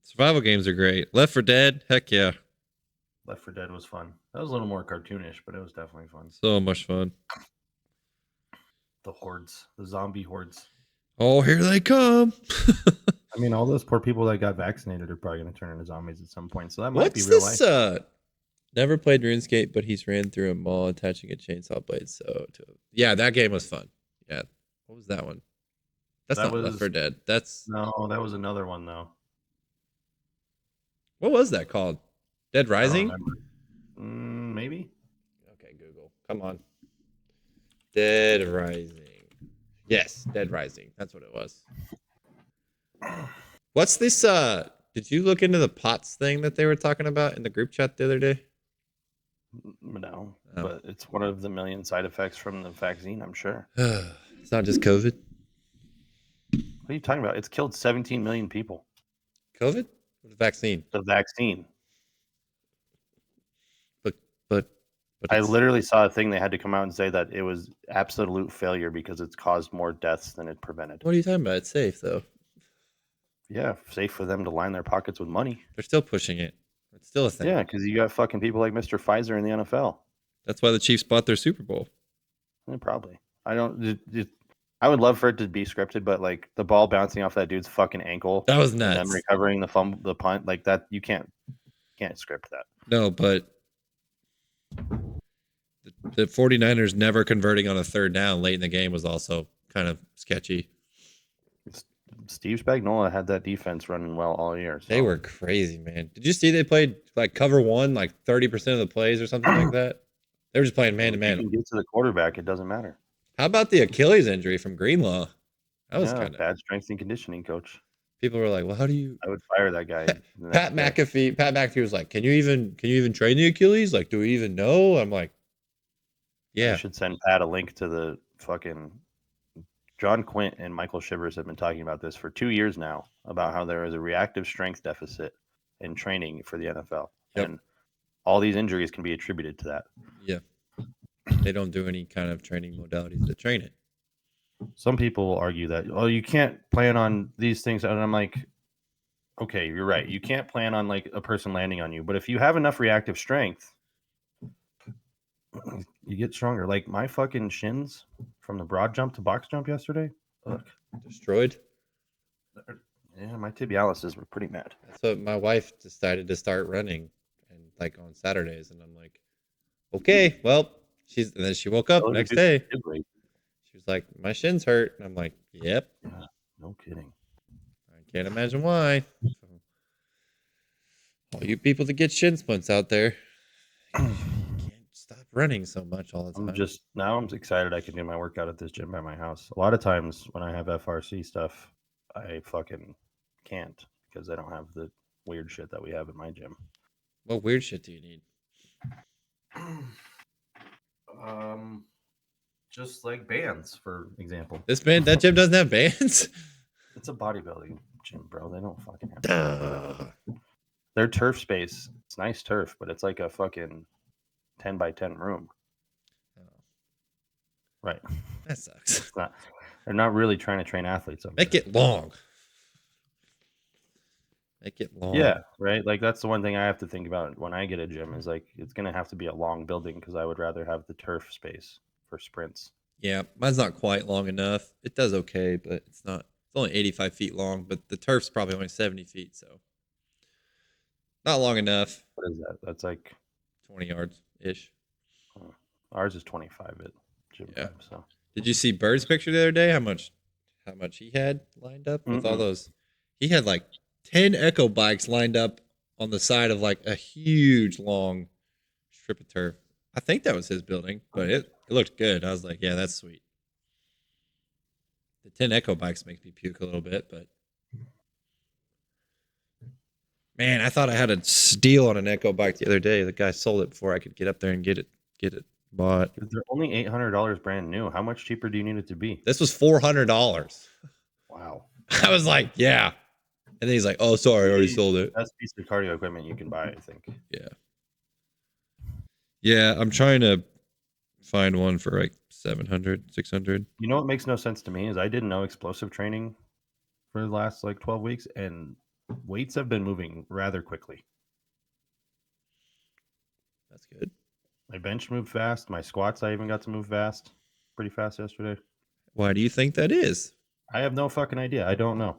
Survival games are great. Left 4 Dead, heck yeah. Left 4 Dead was fun. That was a little more cartoonish, but it was definitely fun. So much fun. The hordes, the zombie hordes. Oh, here they come. I mean, all those poor people that got vaccinated are probably going to turn into zombies at some point. So that might What's be real this? life. Never played RuneScape, but he's ran through a mall attaching a chainsaw blade. Yeah, that game was fun. Yeah, what was that one? That's That not Left was- 4 Dead. That's No, that was another one though. what was that called? Dead I don't Rising? remember. Maybe. Okay, Google. Come on. Dead Rising. Yes, Dead Rising. That's what it was. What's this? Did you look into the POTS thing that they were talking about in the group chat the other day? No, Oh. but it's one of the million side effects from the vaccine, I'm sure. It's not just COVID. What are you talking about? It's killed 17 million people. COVID? Or the vaccine? The vaccine. But I it's- literally saw a thing they had to come out and say that it was absolute failure because it's caused more deaths than it prevented. What are you talking about? It's safe though. Yeah, safe for them to line their pockets with money. They're still pushing it. It's still a thing. Yeah, because you got fucking people like Mr. Pfizer in the NFL. That's why the Chiefs bought their Super Bowl. Yeah, probably. I don't. I would love for it to be scripted, but like the ball bouncing off that dude's fucking ankle That was and them nuts. recovering the punt, like that, you can't script that. No, but the 49ers never converting on a third down late in the game was also kind of sketchy. Steve Spagnuolo had that defense running well all year. So. They were crazy, man. Did you see they played like cover one, like 30% of the plays or something like that? They were just playing man to If you man. can get to the quarterback, it doesn't matter. How about the Achilles injury from Greenlaw? That was kind of bad strength and conditioning coach. People were like, "Well, how do you?" I would fire that guy. Pat McAfee was like, "Can you even train the Achilles? Like, do we even know?" I'm like, I "Yeah." should send Pat a link to the fucking John Quint and Michael Shivers have been talking about this for 2 years now about how there is a reactive strength deficit in training for the NFL. Yep. And all these injuries can be attributed to that. Yeah. They don't do any kind of training modalities to train it. Some people will argue that, oh, you can't plan on these things. And I'm like, okay, you're right. You can't plan on like a person landing on you. But if you have enough reactive strength, you get stronger. Like my fucking shins from the broad jump to box jump yesterday. Look, Destroyed. yeah, my tibialises were pretty mad. So my wife decided to start running and like on Saturdays, and I'm like, okay, well, and then she woke up next day. She was like, my shins hurt. And I'm like, yep. Yeah, no kidding. I can't imagine why. So, all you people that get shin splints out there, you can't stop running so much all the time. I'm excited I can do my workout at this gym by my house. A lot of times when I have FRC stuff, I fucking can't because I don't have the weird shit that we have at my gym. What weird shit do you need? Just like bands, for example. That gym doesn't have bands? It's a bodybuilding gym, bro. They don't fucking have their turf space. It's nice turf, but it's like a fucking 10 by 10 room. Oh, Right. that sucks. They're not really trying to train athletes. Make it long. Make it long. Yeah, right. Like that's the one thing I have to think about when I get a gym is like it's gonna have to be a long building because I would rather have the turf space for sprints. Yeah, mine's not quite long enough. It does okay, but it's not. It's only 85 feet long, but the turf's probably only 70 feet. So Not long enough. What is that? That's like 20 yards ish. ours is 25 at gym Yeah. time. So Did you see Bird's picture the other day? How much he had lined up with all those? He had like 10 Echo bikes lined up on the side of like a huge long strip of turf. I think that was his building, but it looked good. I was like, yeah, that's sweet. The 10 Echo bikes makes me puke a little bit, but man, I thought I had a steal on an Echo bike the other day. The guy sold it before I could get up there and get it bought. they're only $800 brand new. How much cheaper do you need it to be? This was $400. Wow. I was like, yeah. And then he's like, oh, sorry, I already sold it. That's piece of cardio equipment you can buy, I think. Yeah. Yeah, I'm trying to find one for like 700, 600. You know what makes no sense to me is I did no explosive training for the last like 12 weeks, and weights have been moving rather quickly. That's good. My bench moved fast. My squats, I even got to move pretty fast yesterday. Why do you think that is? I have no fucking idea. I don't know.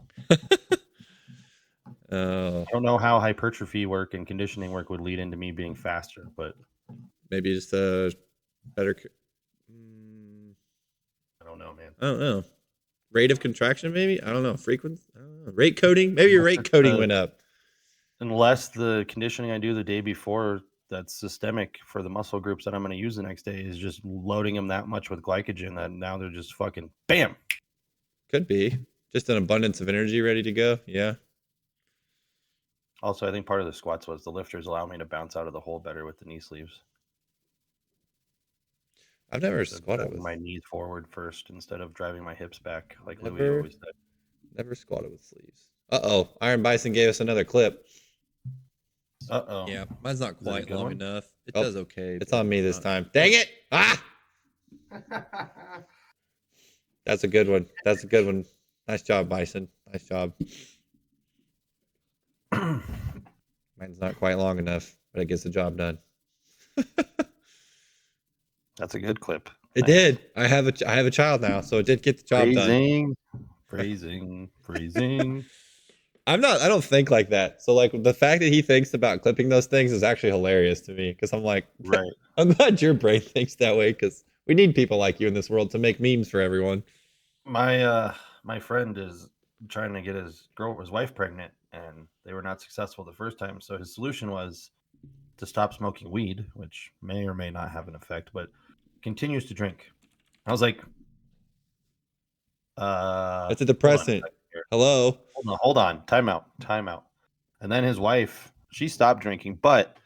I don't know how hypertrophy work and conditioning work would lead into me being faster, but maybe just a better. I don't know, man. I don't know. Rate of contraction, maybe? I don't know. Frequency? I don't know. Rate coding? Maybe your rate coding went up. Unless the conditioning I do the day before that's systemic for the muscle groups that I'm going to use the next day is just loading them that much with glycogen that now they're just fucking bam. Could be. Just an abundance of energy ready to go. Yeah. Also, I think part of the squats was the lifters allow me to bounce out of the hole better with the knee sleeves. I've never squatted with my knees forward first instead of driving my hips back like never, Louis always did. Never squatted with sleeves. Uh-oh. Iron Bison gave us another clip. Uh-oh. Yeah, mine's not quite long enough. It does okay. It's on me this time. Dang it! Ah! That's a good one. That's a good one. Nice job, Bison. Nice job. Mine's not quite long enough, but it gets the job done. That's a good clip. It did. I have a child now, so it did get the job done. Phrasing. I don't think like that. So like the fact that he thinks about clipping those things is actually hilarious to me because I'm like, right. I'm glad your brain thinks that way because we need people like you in this world to make memes for everyone. My friend is trying to get his wife pregnant, and they were not successful the first time. So his solution was to stop smoking weed, which may or may not have an effect, but continues to drink. I was like, it's a depressant. Hello. Hold on. Time out. And then his wife, she stopped drinking, but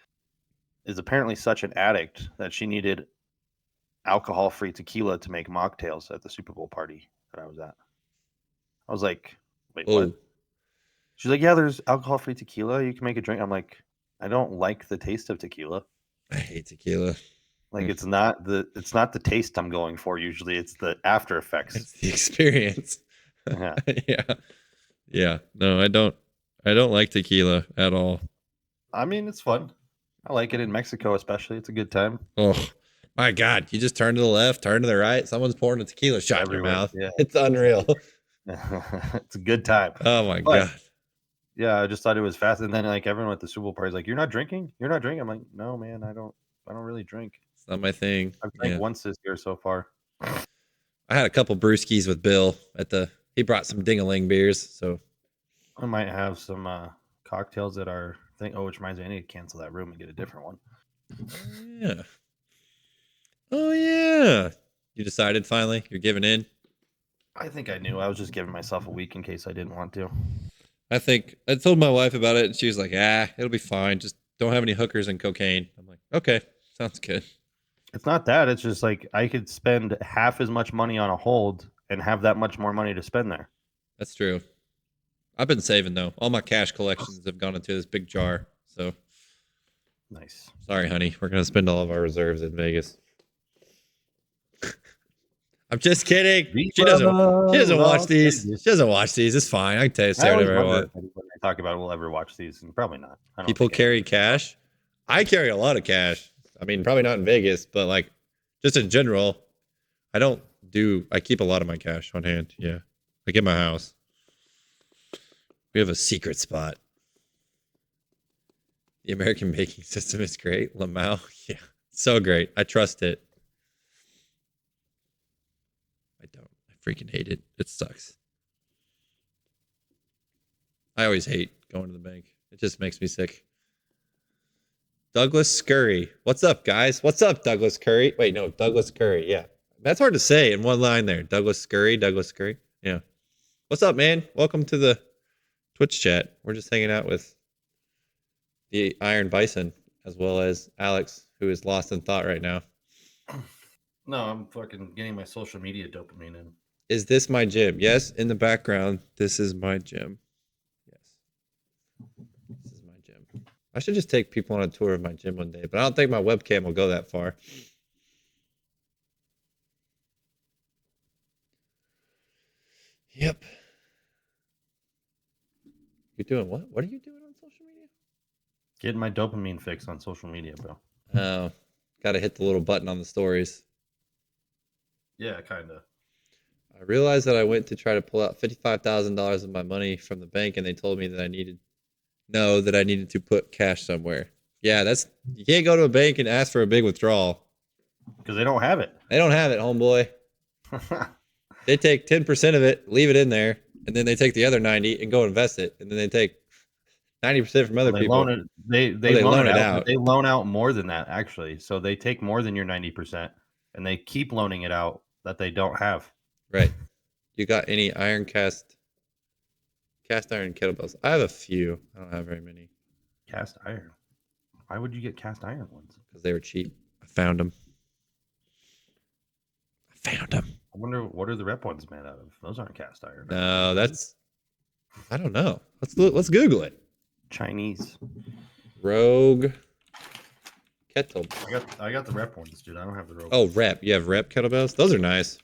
is apparently such an addict that she needed alcohol-free tequila to make mocktails at the Super Bowl party that I was at. I was like, wait, what? She's like, yeah, there's alcohol-free tequila. You can make a drink. I'm like, I don't like the taste of tequila. I hate tequila. Like it's not the taste I'm going for usually. It's the after effects. It's the experience. Yeah. Yeah. No, I don't like tequila at all. I mean, it's fun. I like it in Mexico, especially. It's a good time. Oh my God. You just turn to the left, turn to the right. Someone's pouring a tequila shot in your mouth. Yeah. It's unreal. It's a good time. Oh my God. Yeah, I just thought it was fast. And then like everyone at the Super Bowl party is like, You're not drinking? I'm like, no, man, I don't really drink. It's not my thing. I've drank once this year so far. I had a couple brewskis with Bill he brought some ding-a-ling beers, so I might have some cocktails at our thing. Oh, which reminds me, I need to cancel that room and get a different one. Yeah. Oh yeah. You decided finally? You're giving in? I think I knew. I was just giving myself a week in case I didn't want to. I told my wife about it and she was like, it'll be fine. Just don't have any hookers and cocaine. I'm like, okay, sounds good. It's not that. It's just like I could spend half as much money on a hold and have that much more money to spend there. That's true. I've been saving though. All my cash collections have gone into this big jar. So nice. Sorry, honey. We're gonna spend all of our reserves in Vegas. I'm just kidding. She doesn't watch these. She doesn't watch these. It's fine. I can say whatever I want. When they talk about it, we'll ever watch these, and probably not. People carry cash. I carry a lot of cash. I mean, probably not in Vegas, but like just in general, I keep a lot of my cash on hand. Yeah. Like in my house. We have a secret spot. The American banking system is great. Lamau, yeah, so great. I trust it. I don't. I freaking hate it. It sucks. I always hate going to the bank. It just makes me sick. Douglas Scurry. What's up, guys? What's up, Douglas Curry? Wait, no, Douglas Curry. Yeah. That's hard to say in one line there. Douglas Scurry. Yeah. What's up, man? Welcome to the Twitch chat. We're just hanging out with the Iron Bison as well as Alex, who is lost in thought right now. No, I'm fucking getting my social media dopamine in. Is this my gym? Yes, in the background, this is my gym. Yes. This is my gym. I should just take people on a tour of my gym one day, but I don't think my webcam will go that far. Yep. You're doing what? What are you doing on social media? Getting my dopamine fix on social media, bro. Oh, got to hit the little button on the stories. Yeah, kind of. I realized that I went to try to pull out $55,000 of my money from the bank, and they told me that I needed to put cash somewhere. Yeah, you can't go to a bank and ask for a big withdrawal because they don't have it. They don't have it, homeboy. They take 10% of it, leave it in there, and then they take the other 90 and go invest it, and then they take 90% from other people. They loan it out. They loan out more than that, actually. So they take more than your 90%, and they keep loaning it out that they don't have. Right. You got any cast iron kettlebells? I have a few. I don't have very many. Cast iron? Why would you get cast iron ones? Because they were cheap. I found them. I wonder what are the rep ones made out of? Those aren't cast iron. No, I don't know. Let's Google it. Chinese. Rogue kettle. I got the rep ones, dude. I don't have the Rogue. Oh, rep. You have rep kettlebells? Those are nice.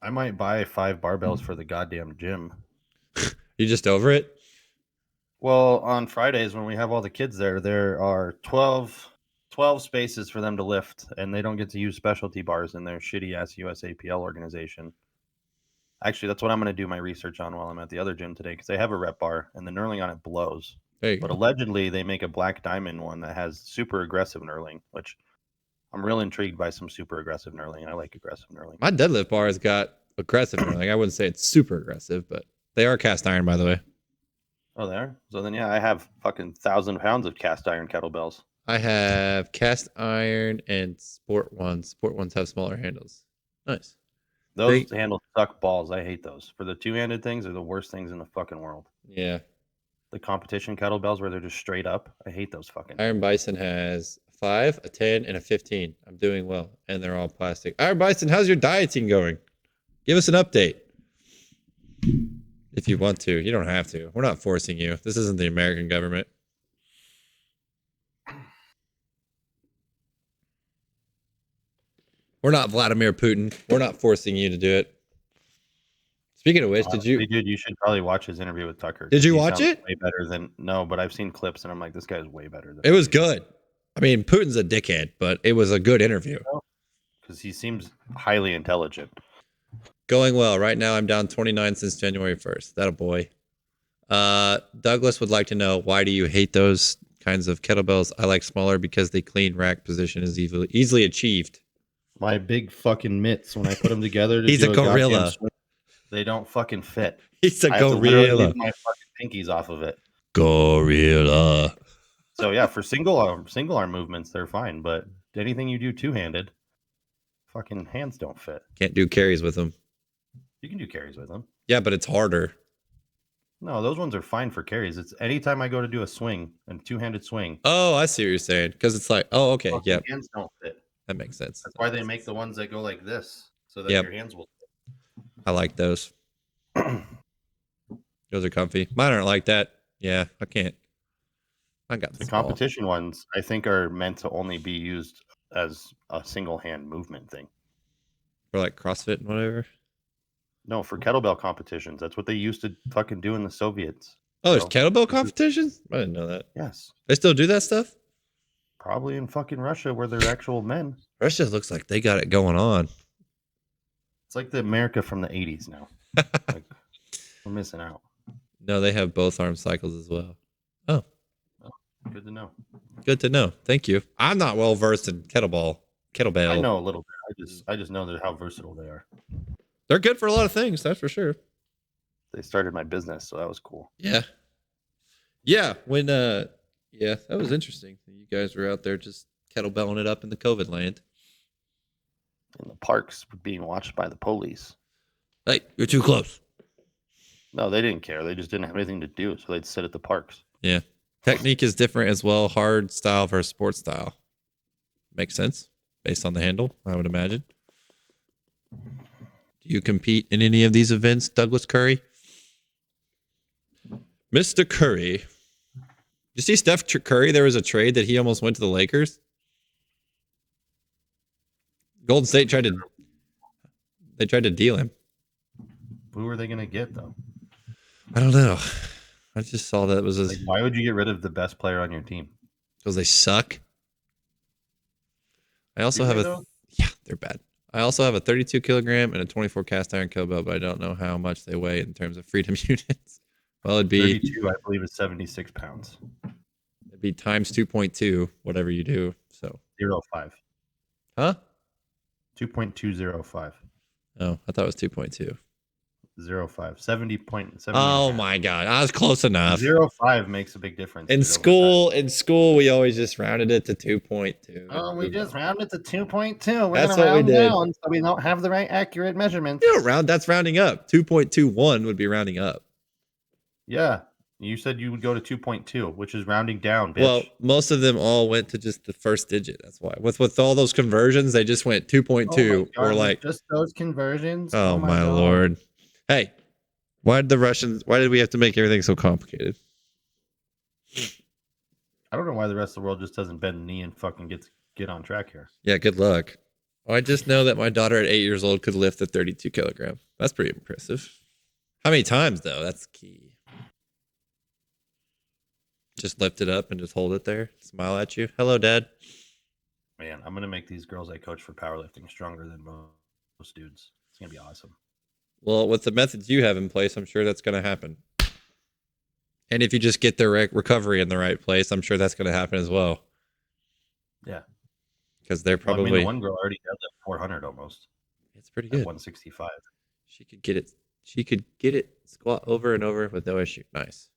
I might buy 5 barbells for the goddamn gym. You just over it? Well, on Fridays when we have all the kids there are 12 spaces for them to lift, and they don't get to use specialty bars in their shitty-ass USAPL organization. Actually, that's what I'm going to do my research on while I'm at the other gym today, because they have a rep bar, and the knurling on it blows. But allegedly, they make a black diamond one that has super aggressive knurling, which I'm real intrigued by some super aggressive knurling. I like aggressive knurling. My deadlift bar has got aggressive knurling. I wouldn't say it's super aggressive, but they are cast iron, by the way. Oh, they are? So then, yeah, I have fucking 1,000 pounds of cast iron kettlebells. I have cast iron and sport ones. Sport ones have smaller handles. Nice. Those handles suck balls. I hate those. For the two-handed things, are the worst things in the fucking world. Yeah. The competition kettlebells where they're just straight up. I hate those fucking. Iron Bison has a 5, a 10, and a 15. I'm doing well, and they're all plastic. Iron Bison, how's your dieting going? Give us an update. If you want to. You don't have to. We're not forcing you. This isn't the American government. We're not Vladimir Putin. We're not forcing you to do it. Speaking of which, Dude, you should probably watch his interview with Tucker. Did you watch it? Way better than but I've seen clips and I'm like, this guy's way better than. It was good. I mean, Putin's a dickhead, but it was a good interview. Because he seems highly intelligent. Going well. Right now, I'm down 29 since January 1st. That a boy. Douglas would like to know, why do you hate those kinds of kettlebells? I like smaller because the clean rack position is easily achieved. My big fucking mitts, when I put them together, he's a gorilla. They don't fucking fit. He's a gorilla. I have to leave my fucking pinkies off of it. Gorilla. So yeah, for single arm movements, they're fine. But anything you do two-handed, fucking hands don't fit. Can't do carries with them. You can do carries with them. Yeah, but it's harder. No, those ones are fine for carries. It's anytime I go to do a swing, a two-handed swing. Oh, I see what you're saying. Because it's like, oh, okay, yeah. Hands don't fit. That makes sense. That's why they make the ones that go like this, so that your hands will fit. I like those. Those are comfy. Mine aren't like that. Yeah, I can't. I got the competition ones. I think are meant to only be used as a single hand movement thing. For like CrossFit and whatever. No, for kettlebell competitions. That's what they used to fucking do in the Soviets. Oh, there's kettlebell competitions? I didn't know that. Yes. They still do that stuff? Probably in fucking Russia where they're actual men. Russia looks like they got it going on. It's like the America from the 80s now. Like, we're missing out. No, they have both arm cycles as well. Oh. Good to know. Good to know. Thank you. I'm not well versed in kettlebell. I know a little bit. I just know that how versatile they are. They're good for a lot of things, that's for sure. They started my business, so that was cool. Yeah. When yeah, that was interesting. You guys were out there just kettlebelling it up in the COVID land. In the parks, being watched by the police. Hey, you're too close. No, they didn't care. They just didn't have anything to do, so they'd sit at the parks. Yeah. Technique is different as well. Hard style versus sports style. Makes sense based on the handle, I would imagine. Do you compete in any of these events, Douglas Curry? Mr. Curry. You see Steph Curry? There was a trade that he almost went to the Lakers. Golden State tried to deal him. Who are they going to get, though? I don't know. I just saw that it was like, why would you get rid of the best player on your team? Because they suck. I also have they're bad. I also have a 32 kilogram and a 24 cast iron kettlebell, but I don't know how much they weigh in terms of freedom units. Well, it'd be 32, I believe, is 76 pounds. It'd be times 2.2, whatever you do. So 0.5. Huh? 2.205. Oh, I thought it was 2.2. 0.5. 70.7. Oh my god, I was close enough. 0.5 makes a big difference. In school, we always just rounded it to 2.2. Oh, we just rounded to 2.2. We're That's gonna what we round did. down so we don't have the right accurate measurements. You don't round. That's rounding up. 2.21 would be rounding up. Yeah, you said you would go to 2.2, which is rounding down, bitch. Well, most of them all went to just the first digit. That's why. With all those conversions, they just went 2.2 or like just those conversions. Oh my lord. Hey, why did we have to make everything so complicated? I don't know why the rest of the world just doesn't bend the knee and fucking get on track here. Yeah, good luck. I just know that my daughter at 8 years old could lift a 32 kilogram. That's pretty impressive. How many times though? That's key. Just lift it up and just hold it there. Smile at you. Hello, Dad. Man, I'm gonna make these girls I coach for powerlifting stronger than most dudes. It's gonna be awesome. Well, with the methods you have in place, I'm sure that's going to happen. And if you just get their recovery in the right place, I'm sure that's going to happen as well. Yeah. Because they're probably... Well, I mean, the one girl already got that 400 almost. It's pretty good. 165. She could get it. She could get it squat over and over with no issue. Nice.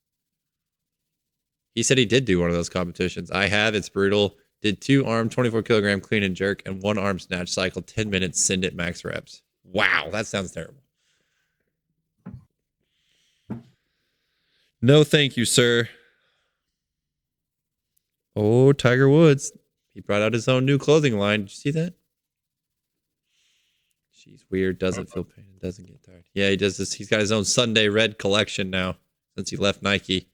He said he did do one of those competitions. I have. It's brutal. Did 2 arm 24 kilogram clean and jerk and 1 arm snatch cycle, 10 minutes, send it max reps. Wow, that sounds terrible. No, thank you, sir. Oh, Tiger Woods. He brought out his own new clothing line. Did you see that? She's weird. Doesn't feel pain. Doesn't get tired. Yeah, he does this. He's got his own Sunday Red collection now since he left Nike.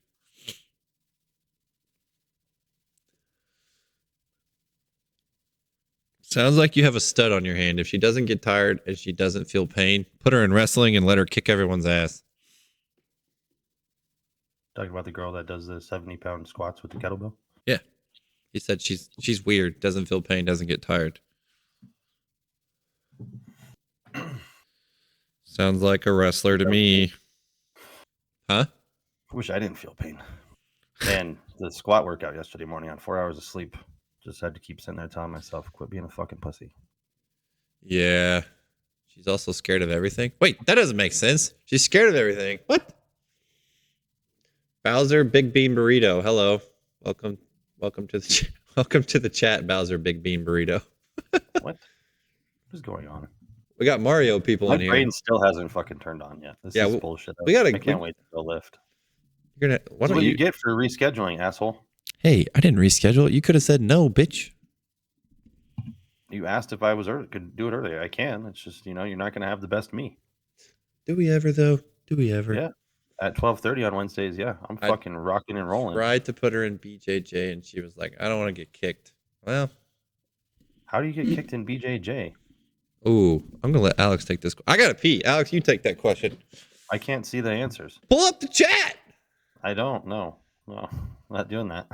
Sounds like you have a stud on your hand. If she doesn't get tired and she doesn't feel pain, put her in wrestling and let her kick everyone's ass. Talking about the girl that does the 70-pound squats with the kettlebell? Yeah. He said she's weird, doesn't feel pain, doesn't get tired. Sounds like a wrestler to me. Huh? I wish I didn't feel pain. Man, the squat workout yesterday morning on 4 hours of sleep. Just had to keep sitting there telling myself, quit being a fucking pussy. Yeah. She's also scared of everything. Wait, that doesn't make sense. She's scared of everything. What? Bowser Big Bean Burrito. Hello. Welcome to the chat, Bowser Big Bean Burrito. What is going on? We got Mario people in here. My brain still hasn't fucking turned on yet. This is bullshit. I can't wait to go lift. What do you get for rescheduling, asshole? Hey, I didn't reschedule. You could have said no, bitch. You asked if I could do it earlier. I can. It's just, you're not going to have the best me. Do we ever, though? Do we ever? Yeah. At 12:30 on Wednesdays, yeah. I'm fucking rocking and rolling. Tried to put her in BJJ, and she was like, I don't want to get kicked. Well. How do you get kicked in BJJ? Ooh, I'm going to let Alex take this. I got to pee. Alex, you take that question. I can't see the answers. Pull up the chat. I don't know. No, I'm not doing that.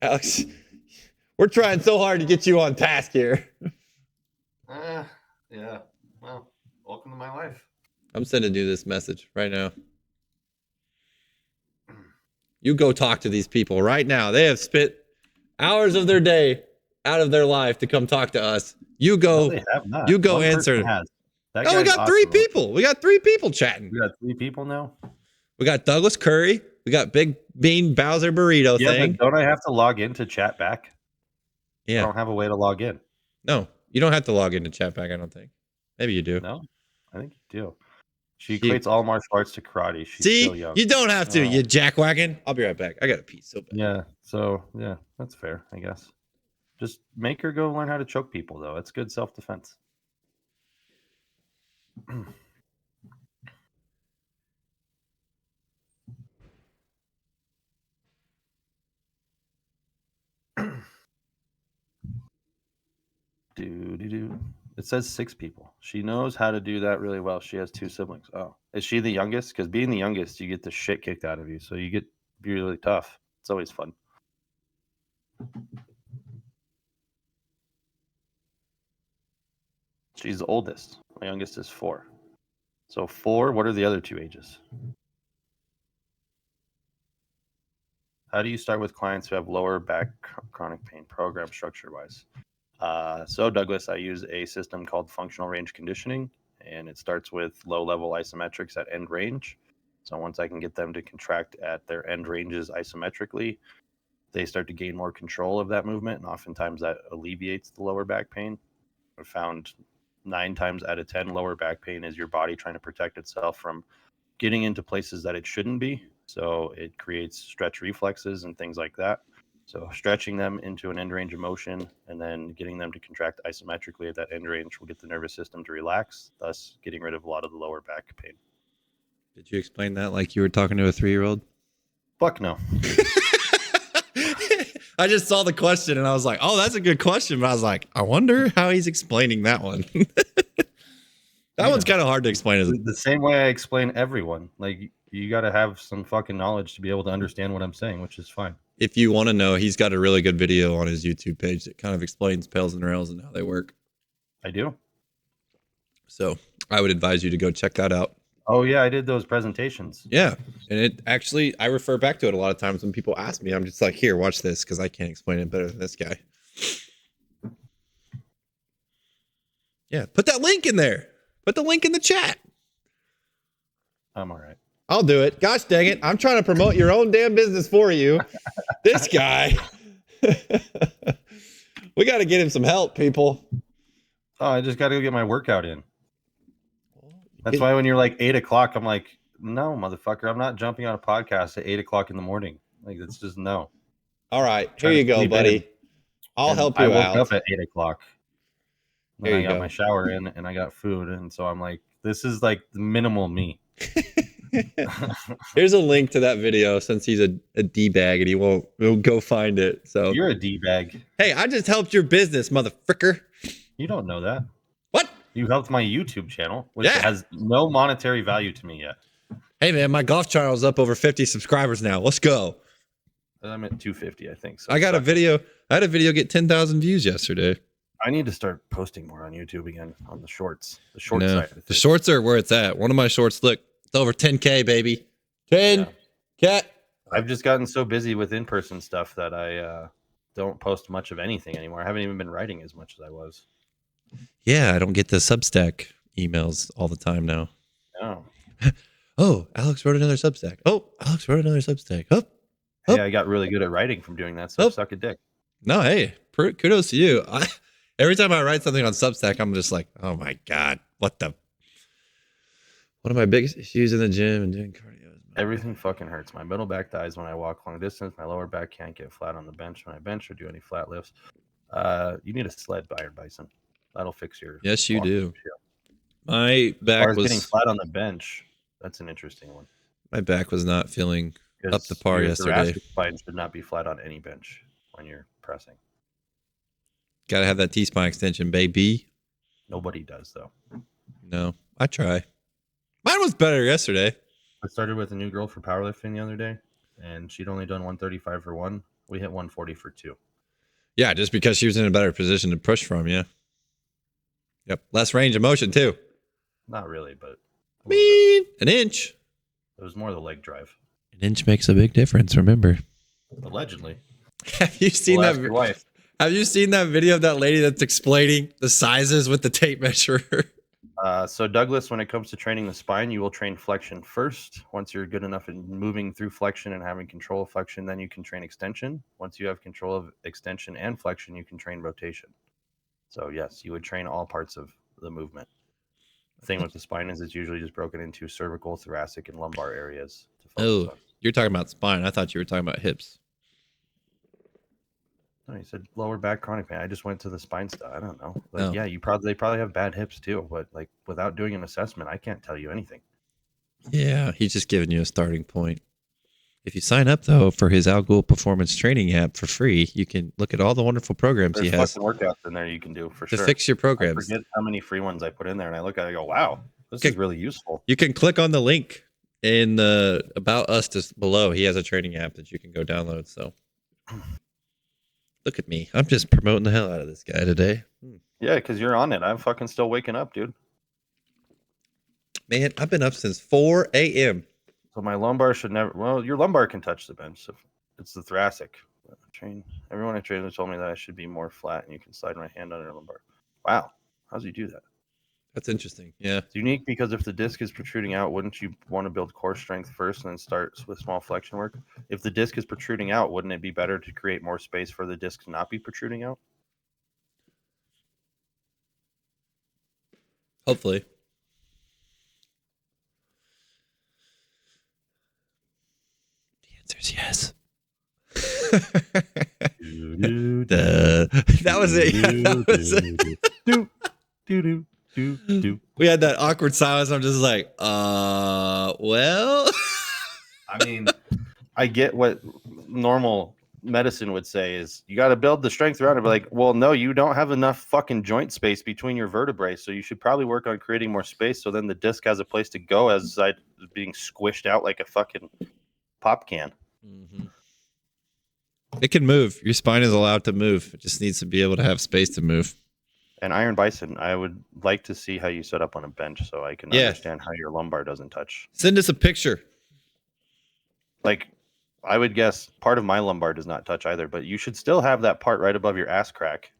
Alex, we're trying so hard to get you on task here. Yeah. Well, welcome to my life. I'm sending you this message right now. You go talk to these people right now. They have spent hours of their day out of their life to come talk to us. You No, go. they have not. You go One person answer. has. That Oh, we guy's got three awesome. people. We got 3 people chatting. We got 3 people now. We got Douglas Curry. We got Big Bean Bowser Burrito thing. But don't I have to log in to chat back? Yeah. I don't have a way to log in. No, you don't have to log into chat back, I don't think. Maybe you do. No, I think you do. She equates all martial arts to karate. She's still young. You don't have to, you jackwagon. I'll be right back. I got a pee so bad. Yeah, so yeah, that's fair, I guess. Just make her go learn how to choke people, though. It's good self-defense. It says 6 people. She knows how to do that really well. She has 2 siblings. Oh, is she the youngest? Because being the youngest, you get the shit kicked out of you. So you get be really tough. It's always fun. She's the oldest. My youngest is 4. So 4, what are the other 2 ages? How do you start with clients who have lower back chronic pain program structure-wise? So Douglas, I use a system called functional range conditioning, and it starts with low-level isometrics at end range. So once I can get them to contract at their end ranges isometrically, they start to gain more control of that movement, and oftentimes that alleviates the lower back pain. I've found 9 times out of 10 lower back pain is your body trying to protect itself from getting into places that it shouldn't be. So it creates stretch reflexes and things like that. So stretching them into an end range of motion and then getting them to contract isometrically at that end range will get the nervous system to relax, thus getting rid of a lot of the lower back pain. Did you explain that like you were talking to a 3-year-old? Fuck no. I just saw the question and I was like, oh, that's a good question. But I was like, I wonder how he's explaining that one. That one's kind of hard to explain. The same way I explain everyone. Like, you got to have some fucking knowledge to be able to understand what I'm saying, which is fine. If you want to know, he's got a really good video on his YouTube page that kind of explains pails and rails and how they work. I do. So I would advise you to go check that out. Oh, yeah, I did those presentations. Yeah. And it actually, I refer back to it a lot of times when people ask me. I'm just like, here, watch this because I can't explain it better than this guy. Yeah. Put that link in there. Put the link in the chat. I'm all right. I'll do it. Gosh dang it. I'm trying to promote your own damn business for you. This guy. We got to get him some help, people. Oh, I just got to go get my workout in. That's why when you're like 8 o'clock, I'm like, no, motherfucker, I'm not jumping on a podcast at 8 o'clock in the morning. Like, it's just no. All right. Here you go, buddy. I'll help you out. I woke up at 8 o'clock. Here I got my shower in and I got food. And so I'm like, this is like the minimal me. Here's a link to that video since he's a D-bag and he'll go find it. So you're a D-bag. Hey, I just helped your business, motherfucker. You don't know that. What? You helped my YouTube channel, which has no monetary value to me yet. Hey man, my golf channel's up over 50 subscribers now. Let's go. I'm at 250, I think. So I had a video get 10,000 views yesterday. I need to start posting more on YouTube again on the shorts. The short side. The shorts are where it's at. One of my shorts, look, it's over 10K, baby. 10K. I've just gotten so busy with in-person stuff that I don't post much of anything anymore. I haven't even been writing as much as I was. Yeah, I don't get the Substack emails all the time now. No. Oh, Alex wrote another Substack. Oh, Alex wrote another Substack. Oh. Hey, I got really good at writing from doing that, so suck a dick. No, hey, kudos to you. Every time I write something on Substack, I'm just like, oh my God, one of my biggest issues in the gym and doing cardio. Everything fucking hurts. My middle back dies when I walk long distance. My lower back can't get flat on the bench when I bench or do any flat lifts. You need a sled, Iron Bison. That'll fix your. Yes, you do. My back was getting flat on the bench. That's an interesting one. My back was not feeling up to par yesterday. Spine should not be flat on any bench when you're pressing. Got to have that T-spine extension, baby. Nobody does, though. No, I try. Mine was better yesterday. I started with a new girl for powerlifting the other day, and she'd only done 135 for 1. We hit 140 for 2. Yeah, just because she was in a better position to push from, yeah. Yep, less range of motion, too. Not really, but... An inch. It was more the leg drive. An An inch makes a big difference, remember. Allegedly. Have you seen Ask your that? wife. Have you seen that video of that lady that's explaining the sizes with the tape measure? So Douglas, when it comes to training the spine, you will train flexion first. Once you're good enough in moving through flexion and having control of flexion, then you can train extension. Once you have control of extension and flexion, you can train rotation. So yes, you would train all parts of the movement. The thing with the spine is it's usually just broken into cervical, thoracic, and lumbar areas to focus Oh, on. you're talking about spine. I thought you were talking about hips. No, you said lower back chronic pain. I just went to the spine stuff. I don't know. Like, Oh. yeah, they probably have bad hips too, but like without doing an assessment, I can't tell you anything. Yeah, he's just giving you a starting point. If you sign up though for his Al Ghul Performance Training app for free, you can look at all the wonderful programs There's he has fucking workouts in there you can do for to sure. fix your I programs. forget how many free ones I put in there, and I look at it, I go, "Wow, this is really useful." You can click on the link in the About Us just below. He has a training app that you can go download. So look at me. I'm just promoting the hell out of this guy today. Yeah, because you're on it. I'm fucking still waking up, dude. Man, I've been up since 4 a.m. So my lumbar should never. Well, your lumbar can touch the bench. So it's the thoracic. Everyone I trained told me that I should be more flat, and you can slide my hand on your lumbar. Wow, how does he do that? That's interesting. Yeah. It's unique because if the disc is protruding out, wouldn't you want to build core strength first and then start with small flexion work? If the disc is protruding out, wouldn't it be better to create more space for the disc to not be protruding out? Hopefully. The answer is yes. That was it. Yeah, that was it. We had that awkward silence. I'm just like, well. I mean, I get what normal medicine would say is you got to build the strength around it. But like, well, no, you don't have enough fucking joint space between your vertebrae. So you should probably work on creating more space. So then the disc has a place to go as I being squished out like a fucking pop can. Mm-hmm. It can move. Your spine is allowed to move. It just needs to be able to have space to move. And Iron Bison, I would like to see how you set up on a bench so I can understand how your lumbar doesn't touch. Send us a picture. Like, I would guess part of my lumbar does not touch either, but you should still have that part right above your ass crack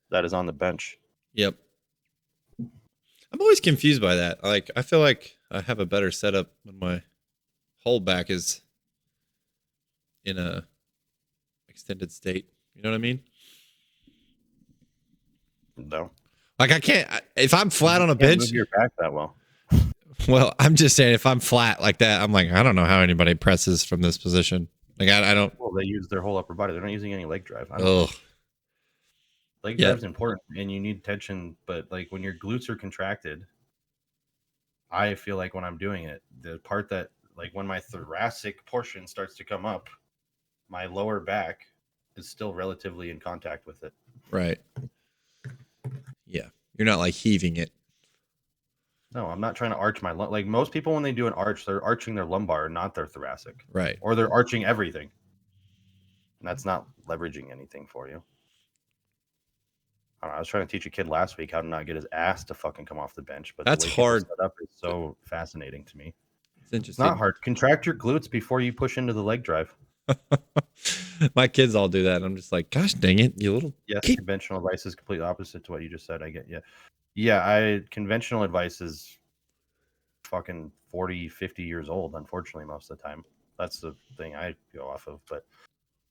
that is on the bench. Yep. I'm always confused by that. Like, I feel like I have a better setup when my whole back is in a extended state. You know what I mean? No. Like, I can't, if I'm flat on a bench. Move your back that well. Well, I'm just saying, if I'm flat like that, I'm like, I don't know how anybody presses from this position. Like, I don't. Well, they use their whole upper body. They're not using any leg drive. Oh. Leg drive's important and you need tension, but like when your glutes are contracted, I feel like when I'm doing it, the part that, like when my thoracic portion starts to come up, my lower back is still relatively in contact with it. Right. Yeah. You're not like heaving it. No, I'm not trying to arch my like most people when they do an arch, they're arching their lumbar, not their thoracic. Right. Or they're arching everything. And that's not leveraging anything for you. I don't know, I was trying to teach a kid last week how to not get his ass to fucking come off the bench, but that's the way hard. set up is so fascinating to me. It's interesting. It's not hard. Contract your glutes before you push into the leg drive. My kids all do that. And I'm just like, gosh dang it, you little. Yes, conventional advice is completely opposite to what you just said. I get you. Yeah, conventional advice is fucking 40, 50 years old, unfortunately, most of the time. That's the thing I go off of. But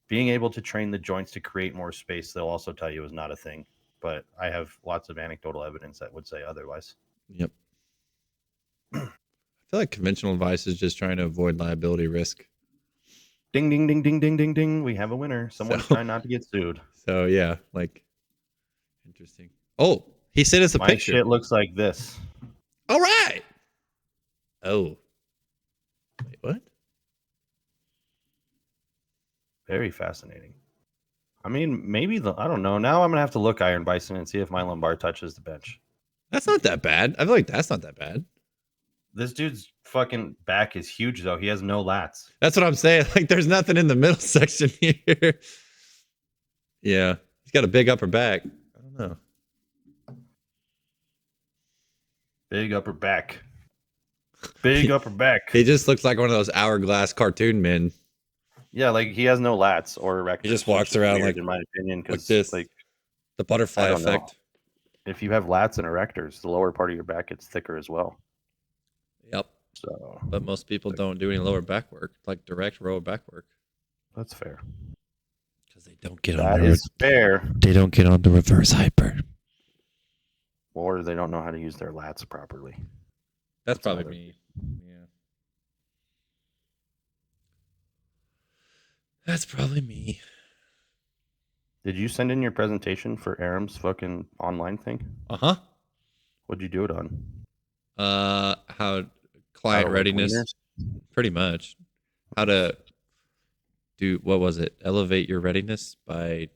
being able to train the joints to create more space, they'll also tell you is not a thing. But I have lots of anecdotal evidence that would say otherwise. Yep. I feel like conventional advice is just trying to avoid liability risk. Ding, ding, ding, ding, ding, ding, ding. We have a winner. Someone's trying not to get sued. So, yeah, like, interesting. Oh, he sent us a picture. My shit looks like this. All right. Oh. Wait, what? Very fascinating. I mean, maybe I don't know. Now I'm going to have to look Iron Bison and see if my lumbar touches the bench. That's not that bad. I feel like that's not that bad. This dude's fucking back is huge, though. He has no lats. That's what I'm saying. Like, there's nothing in the middle section here. Yeah. He's got a big upper back. I don't know. Big upper back. Big upper back. He just looks like one of those hourglass cartoon men. Yeah, like he has no lats or erectors. He just walks around weird, like in my opinion, like because this. like The butterfly I don't know. effect. If you have lats and erectors, the lower part of your back gets thicker as well. Yep. So, But most people don't do any lower back work, like direct lower back work, that's fair. because they don't get That is fair. They don't get on the reverse hyper. Or they don't know how to use their lats properly. That's probably another- me. Yeah. That's probably me. Did you send in your presentation for Aram's fucking online thing? Uh-huh. What'd you do it on? How client Like readiness, wieners? pretty much. How to do, what was it? Elevate your readiness by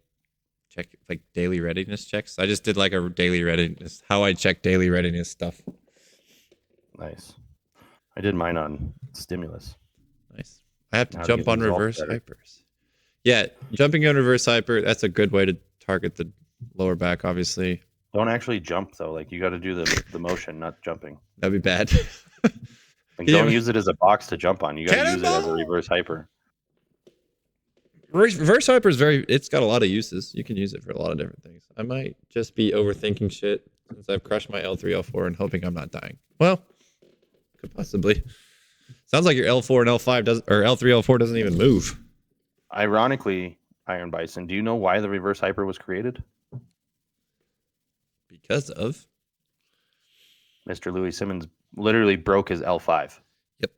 check, like daily readiness checks. I just did like a daily readiness, how I check daily readiness stuff. Nice. I did mine on stimulus. Nice. I have to How to jump get on results reverse better. hypers. Yeah, jumping on reverse hyper, that's a good way to target the lower back, obviously. Don't actually jump though. Like you got to do the motion, not jumping. That'd be bad. Like Yeah. don't use it as a box to jump on. You got to use it as a Cannonball! reverse hyper. Reverse hyper is it's got a lot of uses. You can use it for a lot of different things. I might just be overthinking shit since I've crushed my L3, L4 and hoping I'm not dying. Well, could possibly. Sounds like your L4 and L5 doesn't, or L3, L4 doesn't even move. Ironically, Iron Bison, do you know why the reverse hyper was created? Because of. Mr. Louis Simmons literally broke his L5. Yep.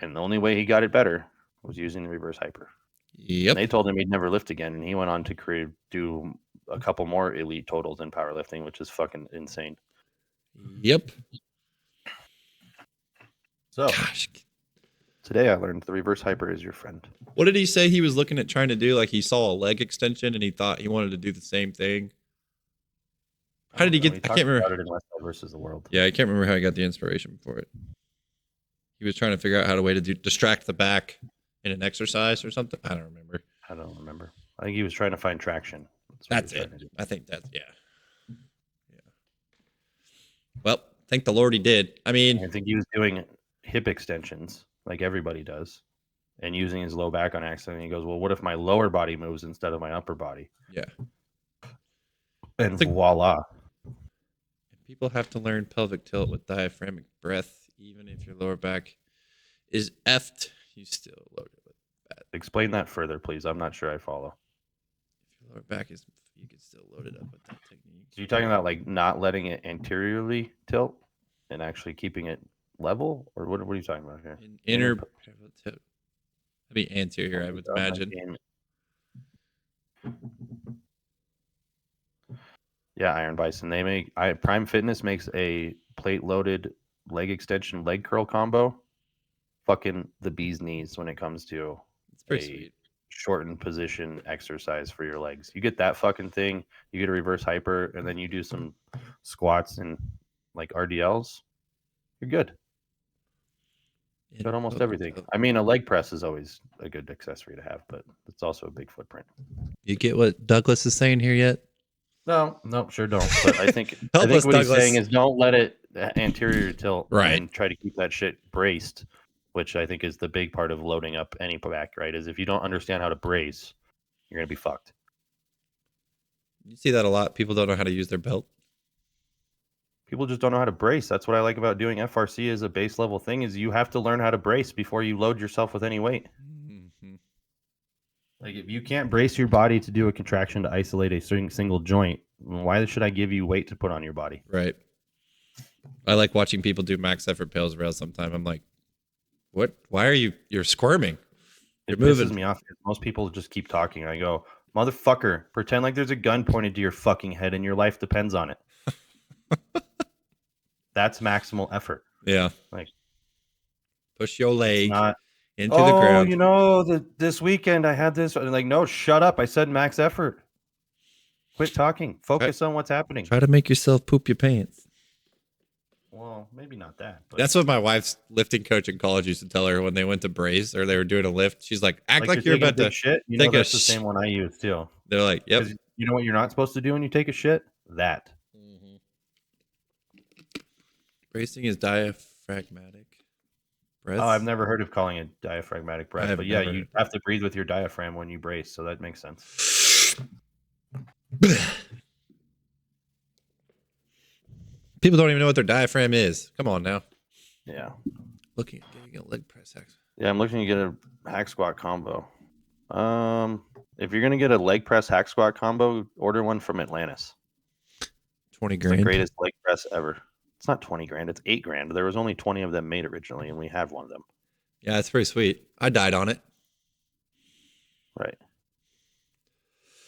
And the only way he got it better was using the reverse hyper. Yep. And they told him he'd never lift again, and he went on to do a couple more elite totals in powerlifting, which is fucking insane. Yep. So Gosh. today I learned the reverse hyper is your friend. What did he say he was looking at trying to do? Like he saw a leg extension and he thought he wanted to do the same thing. How did he get? I can't remember. About it in Westside versus the World. Yeah, I can't remember how he got the inspiration for it. He was trying to figure out how to distract the back in an exercise or something. I don't remember. I don't remember. I think he was trying to find traction. That's it. I think that's yeah. Well, thank the Lord he did. I mean, I think he was doing hip extensions like everybody does, and using his low back on accident. He goes, "Well, what if my lower body moves instead of my upper body?" yeah. And voila. People have to learn pelvic tilt with diaphragmatic breath, even if your lower back is effed. You still load it with that. Explain that further, please. I'm not sure I follow. If your lower back is, you can still load it up with that technique. So you're talking about like not letting it anteriorly tilt and actually keeping it level, or what are you talking about here? Inner tilt. That'd be anterior, I would imagine. Yeah, Iron Bison. They make Prime Fitness makes a plate loaded leg extension leg curl combo. Fucking the bee's knees when it comes to It's pretty sweet. Shortened position exercise for your legs. You get that fucking thing, you get a reverse hyper, and then you do some squats and like RDLs, you're good. You got almost everything. I mean, a leg press is always a good accessory to have, but it's also a big footprint. You get what Douglas is saying here yet? No, sure don't. But I think what he's Douglas. saying is don't let it anterior tilt, right, and try to keep that shit braced, which I think is the big part of loading up any back, right? Is if you don't understand how to brace, you're going to be fucked. You see that a lot. People don't know how to use their belt. People just don't know how to brace. That's what I like about doing FRC as a base level thing is you have to learn how to brace before you load yourself with any weight. Mm-hmm. Like if you can't brace your body to do a contraction to isolate a single joint, why should I give you weight to put on your body? Right. I like watching people do max effort pails rails sometime. I'm like, what? Why are you're squirming? It pisses me off. Most people just keep talking. I go, motherfucker, pretend like there's a gun pointed to your fucking head and your life depends on it. That's maximal effort. Yeah. Like push your leg into the ground. You know, this weekend I had this. Like, no, shut up. I said max effort. Quit talking. Focus on what's happening. Try to make yourself poop your pants. Well, maybe not that. But that's what my wife's lifting coach in college used to tell her when they went to brace or they were doing a lift. She's like, act like you're about to shit. You know, that's the same one I use too. They're like, yep. You know what you're not supposed to do when you take a shit? That. Mm-hmm. Bracing is diaphragm. Diaphragmatic breaths. Oh, I've never heard of calling it diaphragmatic breath, I've but yeah, never you heard have to breathe with your diaphragm when you brace, so that makes sense. People don't even know what their diaphragm is. Come on now. Yeah. Looking at getting a leg press hack. Yeah, I'm looking to get a hack squat combo. If you're gonna get a leg press hack squat combo, order one from Atlantis. 20 It's the grand. greatest leg press ever. It's not 20 grand, it's 8 grand. There was only 20 of them made originally, and we have one of them. Yeah, it's pretty sweet. I died on it. Right.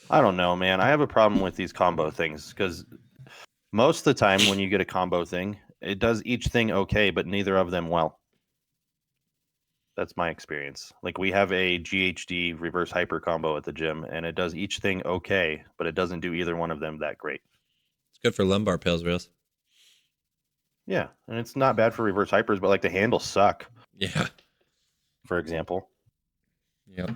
I don't know, man. I have a problem with these combo things because most of the time when you get a combo thing, it does each thing okay, but neither of them well. That's my experience. Like we have a GHD reverse hyper combo at the gym, and it does each thing okay, but it doesn't do either one of them that great. It's good for lumbar pills, reels. Yeah, and it's not bad for reverse hypers, but like the handles suck, Yeah. for example. Yep.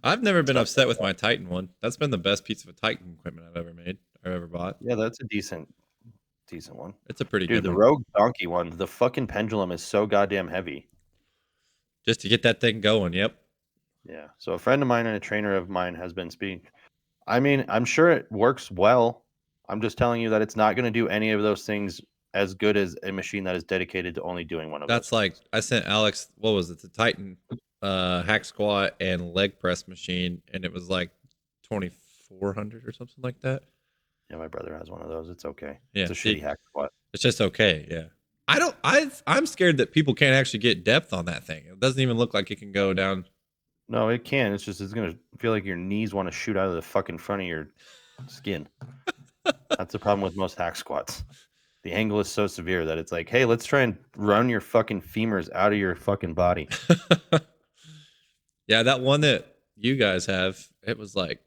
I've never been upset with my Titan one. That's been the best piece of Titan equipment I've ever made. I've ever bought. Yeah, that's a decent one. It's a pretty Dude, good the one. Rogue Donkey one, the fucking pendulum is so goddamn heavy. Just to get that thing going. Yep. Yeah. So a friend of mine and a trainer of mine has been speaking. I mean, I'm sure it works well. I'm just telling you that it's not going to do any of those things as good as a machine that is dedicated to only doing one of That's those. like I sent Alex, what was it, the Titan hack squat and leg press machine, and it was like 2,400 or something like that. Yeah, my brother has one of those. It's okay. Yeah, It's a shitty hack squat. It's just okay. Yeah. I'm scared that people can't actually get depth on that thing. It doesn't even look like it can go down. No, it can. It's just it's gonna feel like your knees want to shoot out of the fucking front of your skin. That's the problem with most hack squats. The angle is so severe that it's like, hey, let's try and run your fucking femurs out of your fucking body. Yeah, that one that you guys have, it was like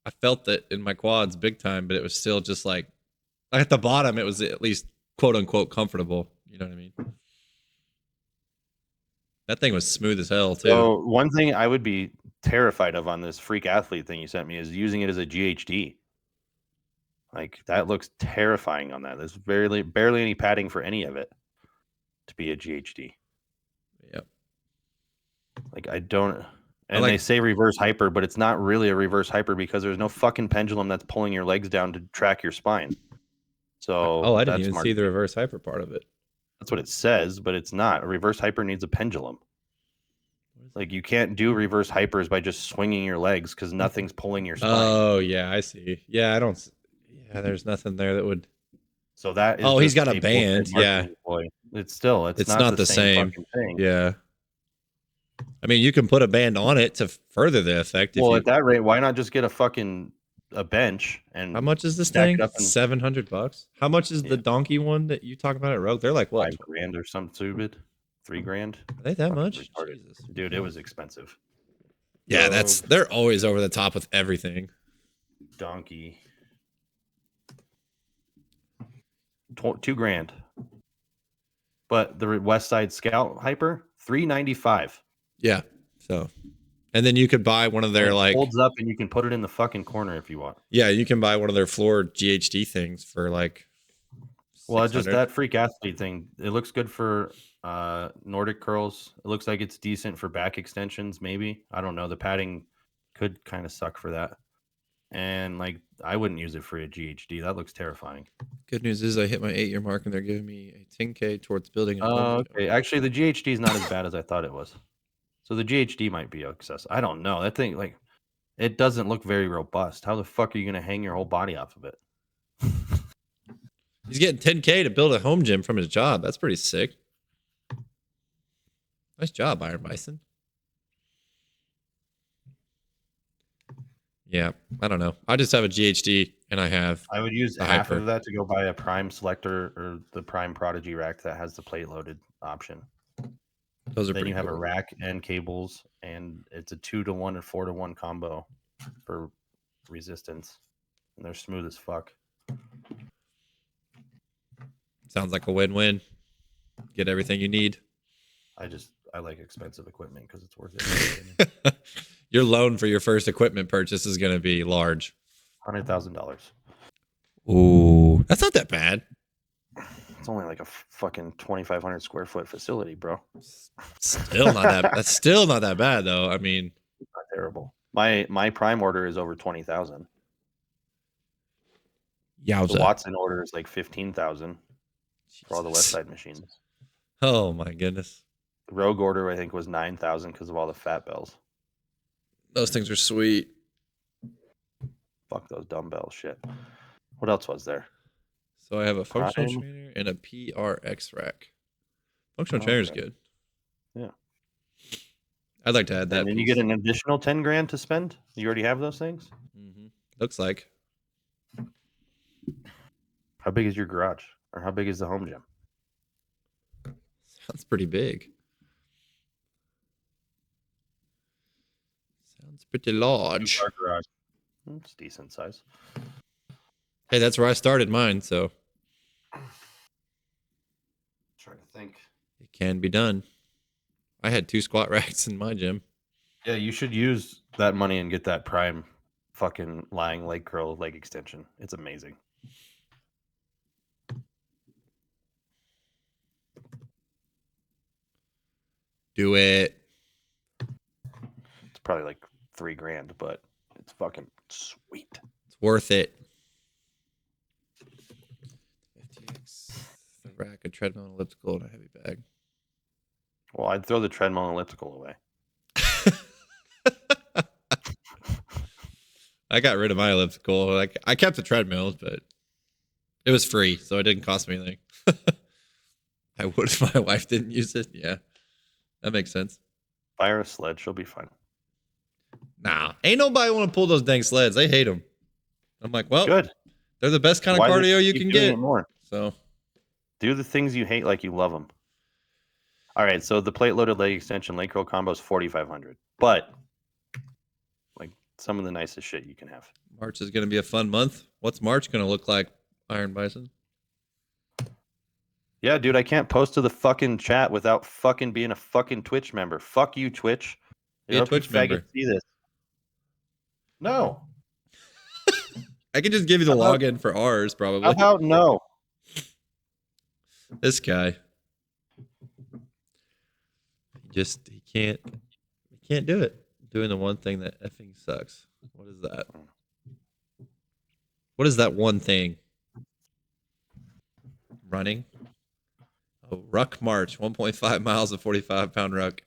I felt it in my quads big time, but it was still just like at the bottom, it was at least quote unquote comfortable. You know what I mean? That thing was smooth as hell too. So one thing I would be terrified of on this freak athlete thing you sent me is using it as a GHD. Like that looks terrifying on that. There's barely any padding for any of it to be a GHD. Yep. Like I don't. And they say reverse hyper, but it's not really a reverse hyper because there's no fucking pendulum that's pulling your legs down to track your spine. So I didn't even see the reverse hyper part of it. That's what it says, but it's not. A reverse hyper needs a pendulum. Like you can't do reverse hypers by just swinging your legs because nothing's pulling your spine. Oh yeah, I see. Yeah, I don't. Yeah, there's nothing there that would. So that is. Oh, he's got a band. Yeah, it's not the same fucking thing. Yeah. I mean, you can put a band on it to further the effect. Well, at that rate, why not just get a bench? And how much is this thing? $700. How much is the donkey one that you talk about at Rogue? They're like what? $5,000 or something stupid. $3,000. Are they that much? Jesus. Dude, it was expensive. Yeah, they're always over the top with everything. Donkey. $2,000. But the West Side Scout Hyper, $395. Yeah. So, and then you could buy one of their it holds up, and you can put it in the fucking corner if you want. Yeah, you can buy one of their floor GHD things for like. Well, just that freak athlete thing. It looks good for Nordic curls. It looks like it's decent for back extensions. Maybe, I don't know. The padding could kind of suck for that. And like, I wouldn't use it for a GHD. That looks terrifying. Good news is I hit my 8-year mark, and they're giving me a 10K towards building. Okay. Actually, the GHD is not as bad as I thought it was. So the GHD might be accessible. I don't know. That thing, like, it doesn't look very robust. How the fuck are you going to hang your whole body off of it? He's getting 10K to build a home gym from his job. That's pretty sick. Nice job, Iron Bison. Yeah, I don't know. I just have a GHD, and I would use half of that to go buy a Prime Selector or the Prime Prodigy rack that has the plate loaded option. Those are then pretty you have cool. A rack and cables, and it's a 2-to-1 or 4-to-1 combo for resistance, and they're smooth as fuck. Sounds like a win-win. Get everything you need. I like expensive equipment because it's worth it. Your loan for your first equipment purchase is going to be large. $100,000. Ooh, that's not that bad. It's only like a fucking 2,500 square foot facility, bro. Still not that. That's still not that bad though. I mean, not terrible. My prime order is over 20,000. yowza. The Watson order is like 15,000 for all the West Side machines. Oh my goodness. The Rogue order I think was 9,000 because of all the fat bells. Those things are sweet. Fuck those dumbbell shit. What else was there? So I have a functional Prime. trainer and a PRX rack. Functional trainer is good. Yeah. I'd like to add that. And then you get an additional 10 grand to spend. You already have those things. Mm-hmm. Looks like. How big is your garage, or how big is the home gym? Sounds pretty big. Sounds pretty large. Our garage. It's decent size. Hey, that's where I started mine, so Trying to think. it can be done. I had 2 squat racks in my gym. Yeah, you should use that money and get that prime fucking lying leg curl leg extension. It's amazing. Do it. It's probably like $3 grand, but it's fucking sweet. It's worth it. FTX, the rack, a treadmill, and elliptical, and a heavy bag. Well, I'd throw the treadmill and elliptical away. I got rid of my elliptical. Like I kept the treadmills, but it was free, so it didn't cost me anything. I would if my wife didn't use it. Yeah, that makes sense. Fire a sled, she'll be fine. Nah, ain't nobody want to pull those dang sleds. They hate them. I'm like, well, good. They're the best kind of cardio you can get. More. So do the things you hate like you love them. All right, so the plate loaded leg extension leg curl combo is 4,500, but like some of the nicest shit you can have. March is going to be a fun month. What's March going to look like, Iron Bison? Yeah, dude, I can't post to the fucking chat without fucking being a fucking Twitch member. Fuck you, Twitch. Be a Twitch member. See this? No. I can just give you the login for ours, probably. How about no? This guy. He can't do it. Doing the one thing that effing sucks. What is that? What is that one thing? Running? Oh, ruck march, 1.5 miles of 45-pound ruck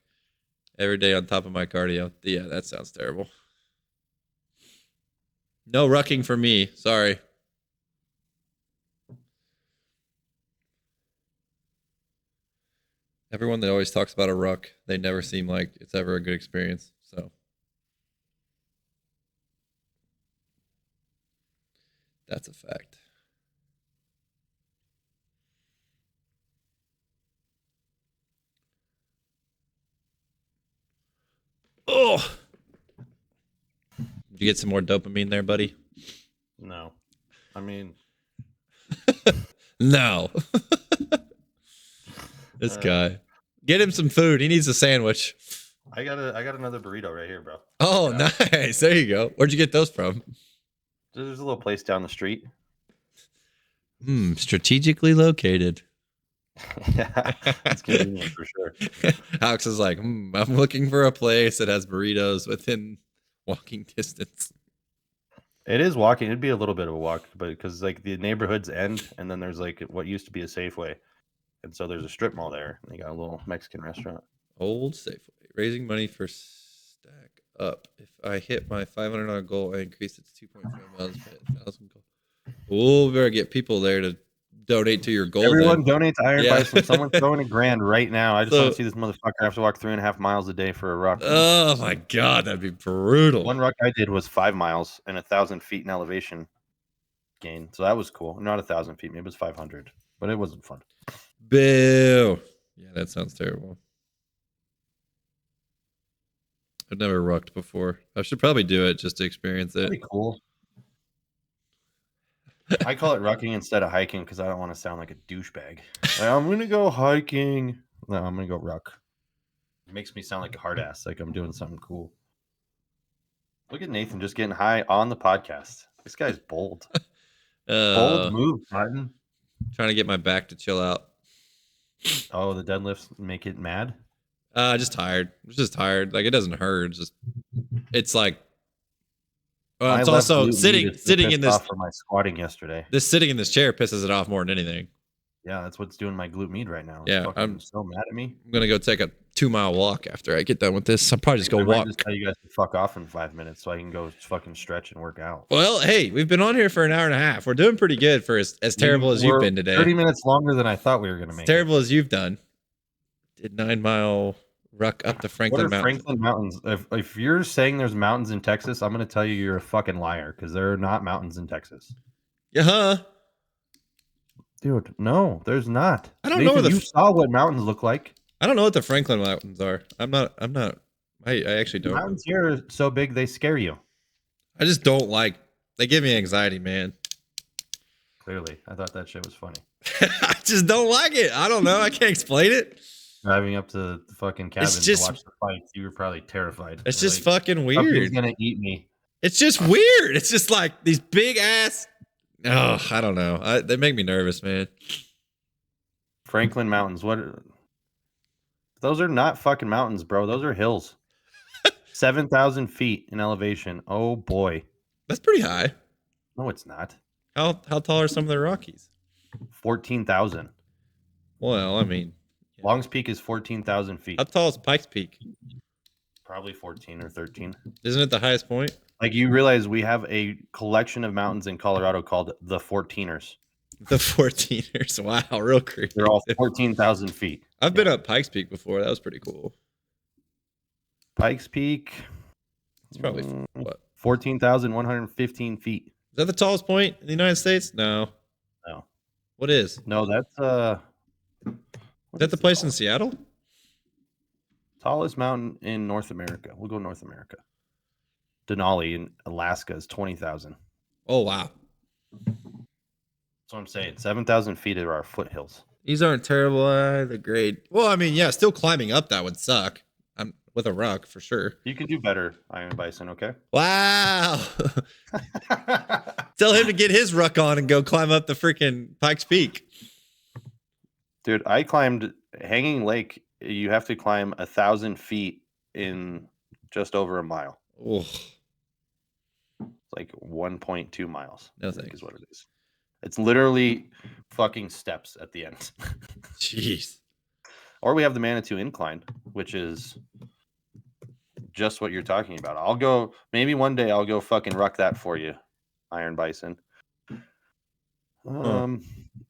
every day on top of my cardio. Yeah, that sounds terrible. No rucking for me. Sorry. Everyone that always talks about a ruck, they never seem like it's ever a good experience. So that's a fact. Oh, did you get some more dopamine there, buddy? No. I mean, no. This guy. Get him some food. He needs a sandwich. I got another burrito right here, bro. Oh, yeah. Nice. There you go. Where'd you get those from? There's a little place down the street. Strategically located. Yeah, it's convenient for sure. Alex is like, I'm looking for a place that has burritos within walking distance. It is walking. It'd be a little bit of a walk, but because like the neighborhoods end, and then there's like what used to be a Safeway, and so there's a strip mall there. And they got a little Mexican restaurant. Old Safeway, raising money for Stack Up. If I hit my $500 goal, I increase it to 2.5 miles per 1,000 goal. We'll better get people there to donate to your goal. Everyone donate to Iron Bison. Someone's throwing $1,000 right now. I just want to see this motherfucker have to walk 3.5 miles a day for a ruck. Oh my god, that'd be brutal. One ruck I did was 5 miles and 1,000 feet in elevation gain, so that was cool. Not 1,000 feet, maybe it was 500, but it wasn't fun. Boo! Yeah, that sounds terrible. I've never rucked before. I should probably do it just to experience it. That'd be cool. I call it rucking instead of hiking because I don't want to sound like a douchebag. Like, I'm gonna go hiking. No, I'm gonna go ruck. It makes me sound like a hard ass, like I'm doing something cool. Look at Nathan just getting high on the podcast. This guy's bold. Bold move, Martin. Trying to get my back to chill out. Oh, the deadlifts make it mad? Just tired. I'm just tired. Like it doesn't hurt. It's like My it's left also glute med is so sitting in pissed off from my squatting yesterday. this sitting in this chair pisses it off more than anything. Yeah, that's what's doing my glute med right now. It's Yeah, fucking I'm so mad at me. gonna go take a 2-mile walk after I get done with this. I'll probably just go I might walk. just tell you guys to fuck off in 5 minutes so I can go fucking stretch and work out. Well, hey, we've been on here for an hour and a half. We're doing pretty good for as terrible as you've been today. 30 minutes longer than I thought we were gonna make. Terrible as you've done. Did 9-mile ruck up the Franklin Mountains. Franklin Mountains? If you're saying there's mountains in Texas, I'm gonna tell you you're a fucking liar because there are not mountains in Texas. Yeah, Dude, no, there's not. I don't know. You saw what mountains look like. I don't know what the Franklin Mountains are. I'm not. I actually don't. Mountains here are so big they scare you. I just don't like. They give me anxiety, man. Clearly, I thought that shit was funny. I just don't like it. I don't know. I can't explain it. Driving up to the fucking cabin to watch the fights, you were probably terrified. It's just fucking Something's weird. gonna eat me. It's just weird. It's just like these big ass. Oh, I don't know. They make me nervous, man. Franklin Mountains. Those are not fucking mountains, bro. Those are hills. 7,000 feet in elevation. Oh boy. That's pretty high. No, it's not. How tall are some of the Rockies? 14,000. Well, I mean, Long's Peak is 14,000 feet. how tall is Pikes Peak? Probably 14 or 13. Isn't it the highest point? Like, you realize we have a collection of mountains in Colorado called the 14ers. The 14ers. Wow, real creepy. They're all 14,000 feet. I've been up Pikes Peak before. That was pretty cool. Pikes Peak. It's probably what? 14,115 feet. Is that the tallest point in the United States? No. No. What is? No, that's Is that the place in Seattle? Tallest mountain in North America. We'll go North America. Denali in Alaska is 20,000. Oh, wow. That's what I'm saying. 7,000 feet are our foothills. These aren't terrible. The grade. Well, I mean, yeah, still climbing up that would suck. I'm with a ruck for sure. You can do better, Iron Bison, okay? Wow. Tell him to get his ruck on and go climb up the freaking Pikes Peak. Dude, I climbed Hanging Lake. You have to climb 1,000 feet in just over a mile. Oh, It's like 1.2 miles. No I think thanks. is what it is. It's literally fucking steps at the end. jeez. Or we have the Manitou Incline, which is just what you're talking about. I'll go, maybe one day I'll go fucking ruck that for you, Iron Bison.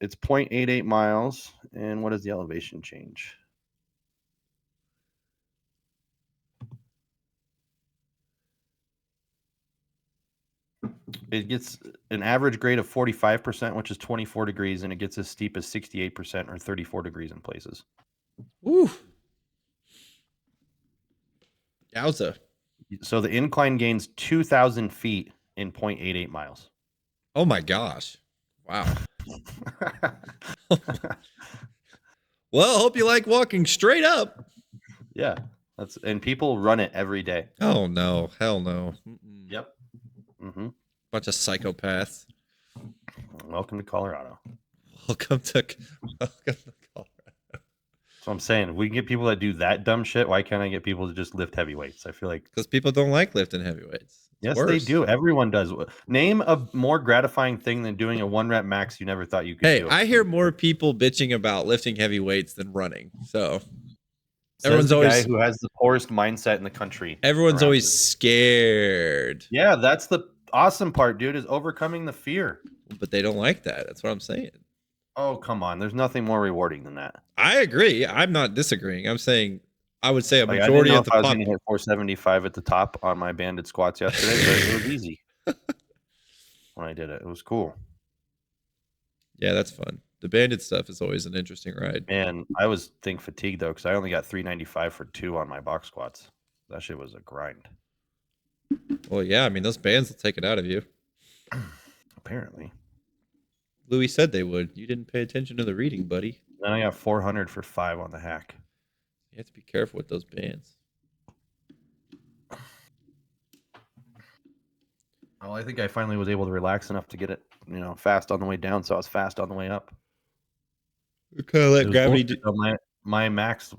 It's 0.88 miles. And what is the elevation change? It gets an average grade of 45%, which is 24 degrees, and it gets as steep as 68% or 34 degrees in places. Ooh. Yowza. So the incline gains 2,000 feet in 0.88 miles. Oh my gosh. Wow. Well, hope you like walking straight up. Yeah. And people run it every day. Oh no. Hell no. Mm-mm. Yep. Mm-hmm. Bunch of psychopaths. Welcome to Colorado. Welcome to Colorado. So I'm saying, if we can get people that do that dumb shit, why can't I get people to just lift heavy weights? I feel like Because people don't like lifting heavy weights. yes, they do. Everyone does. Name a more gratifying thing than doing a 1-rep max you never thought you could do. Hey, I hear more people bitching about lifting heavy weights than running. So Says everyone's the always guy who has the poorest mindset in the country. everyone's around always it. scared. Yeah, that's the awesome part, dude, is overcoming the fear. But they don't like that. That's what I'm saying. Oh, come on. There's nothing more rewarding than that. I agree. I'm not disagreeing. I'm saying I would say a Like, majority I of didn't the know if I was going to hit 475 at the top on my banded squats yesterday, but it was easy when I did it. It was cool. Yeah, that's fun. The banded stuff is always an interesting ride. And I was fatigued though, because I only got 395 for 2 on my box squats. That shit was a grind. Well, yeah, I mean those bands will take it out of you. Apparently. Louis said they would. You didn't pay attention to the reading, buddy. Then I got 400 for 5 on the hack. You have to be careful with those bands. Well, I think I finally was able to relax enough to get it, fast on the way down, so I was fast on the way up. Kind of It let was gravity bullshit, though. My max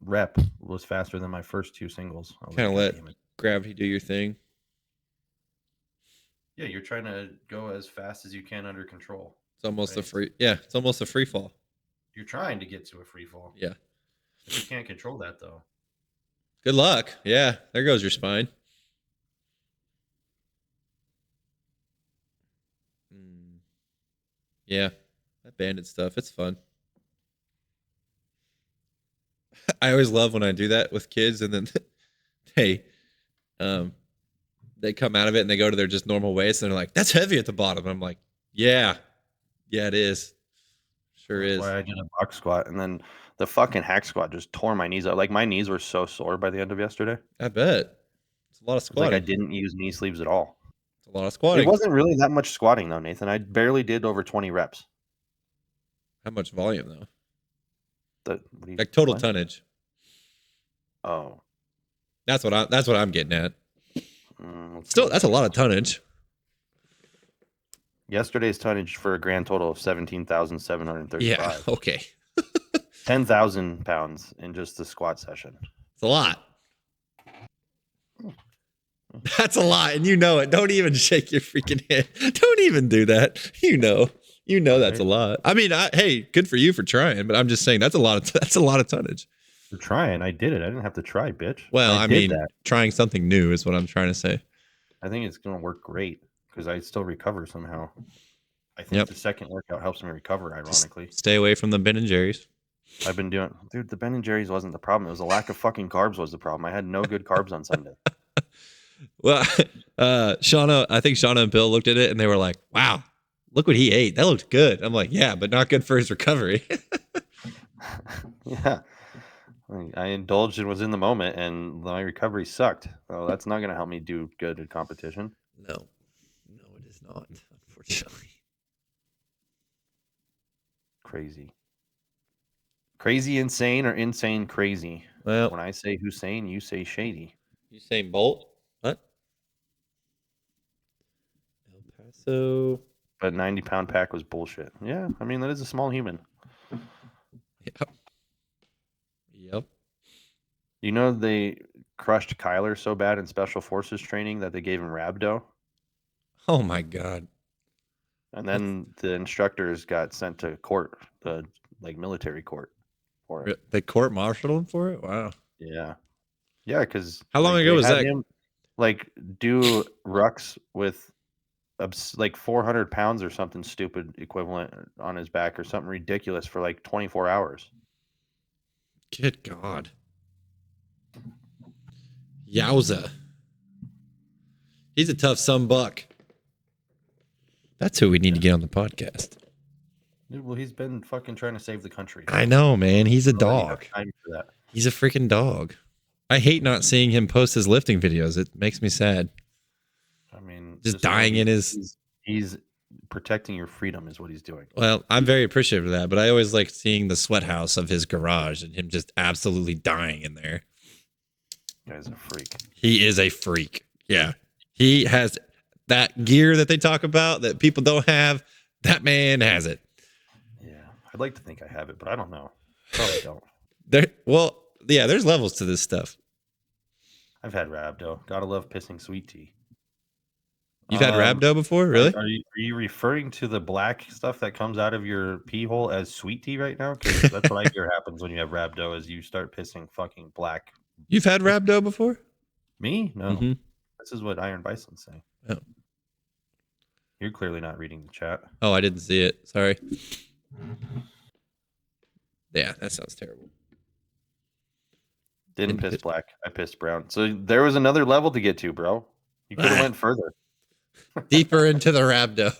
rep was faster than my first 2 singles. I was kind of like, God let damn it. gravity do your thing. Yeah, you're trying to go as fast as you can under control. It's almost a Right. free. Yeah, it's almost a free fall. You're trying to get to a free fall. Yeah. If you can't control that, though. Good luck. Yeah, there goes your spine. Yeah, that bandit stuff. It's fun. I always love when I do that with kids, and then they, um, they come out of it and they go to their just normal waist, and they're like, "That's heavy at the bottom." I'm like, "Yeah, yeah, it is. Sure That's is." why I did a box squat, and then the fucking hack squat just tore my knees out. Like, my knees were so sore by the end of yesterday. I bet it's a lot of It's like I squatting. didn't use knee sleeves at all. It's a lot of It squatting. wasn't really that much squatting, though, Nathan. I barely did over 20 reps. How much volume though? What? Like total What? tonnage. Oh. That's what I'm getting at. Let's Still, go that's a back. lot of tonnage. Yesterday's tonnage for a grand total of 17,735. Yeah. Okay. 10,000 pounds in just the squat session. It's a lot. That's a lot, and you know it. Don't even shake your freaking head. Don't even do that. You know that's a lot. I mean, hey, good for you for trying, but I'm just saying that's a lot of tonnage. For trying, I did it. I didn't have to try, bitch. Well, I mean, that. trying something new is what I'm trying to say. I think it's going to work great because I still recover somehow. I think the second workout helps me recover, ironically. Just stay away from the Ben and Jerry's. I've been doing, dude, the Ben and Jerry's wasn't the problem. It was the lack of fucking carbs was the problem. I had no good carbs on Sunday. Well, Shauna, I think Shauna and Bill looked at it and they were like, "Wow, look what he ate. That looked good." I'm like, "Yeah, but not good for his recovery." Yeah. I indulged and was in the moment, and my recovery sucked. So that's not going to help me do good at competition. No, it is not, unfortunately. Crazy insane, or insane crazy? Well, when I say Hussein, you say shady. Usain Bolt? What? El Paso. But 90-pound pack was bullshit. Yeah, I mean, that is a small human. Yep. You know, they crushed Kyler so bad in special forces training that they gave him rhabdo. Oh my God. And then the instructors got sent to court, the military court for it. They court-martialed him for it? Wow. Yeah. Yeah, because how long ago was that? Him, do rucks with 400 pounds or something stupid equivalent on his back or something ridiculous for 24 hours. Good God. Yowza. He's a tough buck. That's who we need to get on the podcast. Dude, well, he's been fucking trying to save the country. I know, man. He's a dog. Time for that. He's a freaking dog. I hate not seeing him post his lifting videos. It makes me sad. I mean, just dying in his... He's protecting your freedom is what he's doing. Well, I'm very appreciative of that, but I always like seeing the sweat house of his garage and him just absolutely dying in there. Guy's a freak. He is a freak. Yeah. He has that gear that they talk about that people don't have. That man has it. Yeah. I'd like to think I have it, but I don't know. Probably don't. There's levels to this stuff. I've had rhabdo. Gotta love pissing sweet tea. You've had rhabdo before? Really? Are you referring to the black stuff that comes out of your pee hole as sweet tea right now? Because that's what I hear happens when you have rhabdo is you start pissing fucking black. You've had rhabdo before? Me? No. Mm-hmm. This is what Iron Bison's saying. Oh. You're clearly not reading the chat. Oh, I didn't see it. Sorry. Yeah, that sounds terrible. Didn't piss black. I pissed brown. So there was another level to get to, bro. You could have went further. Deeper into the rhabdo.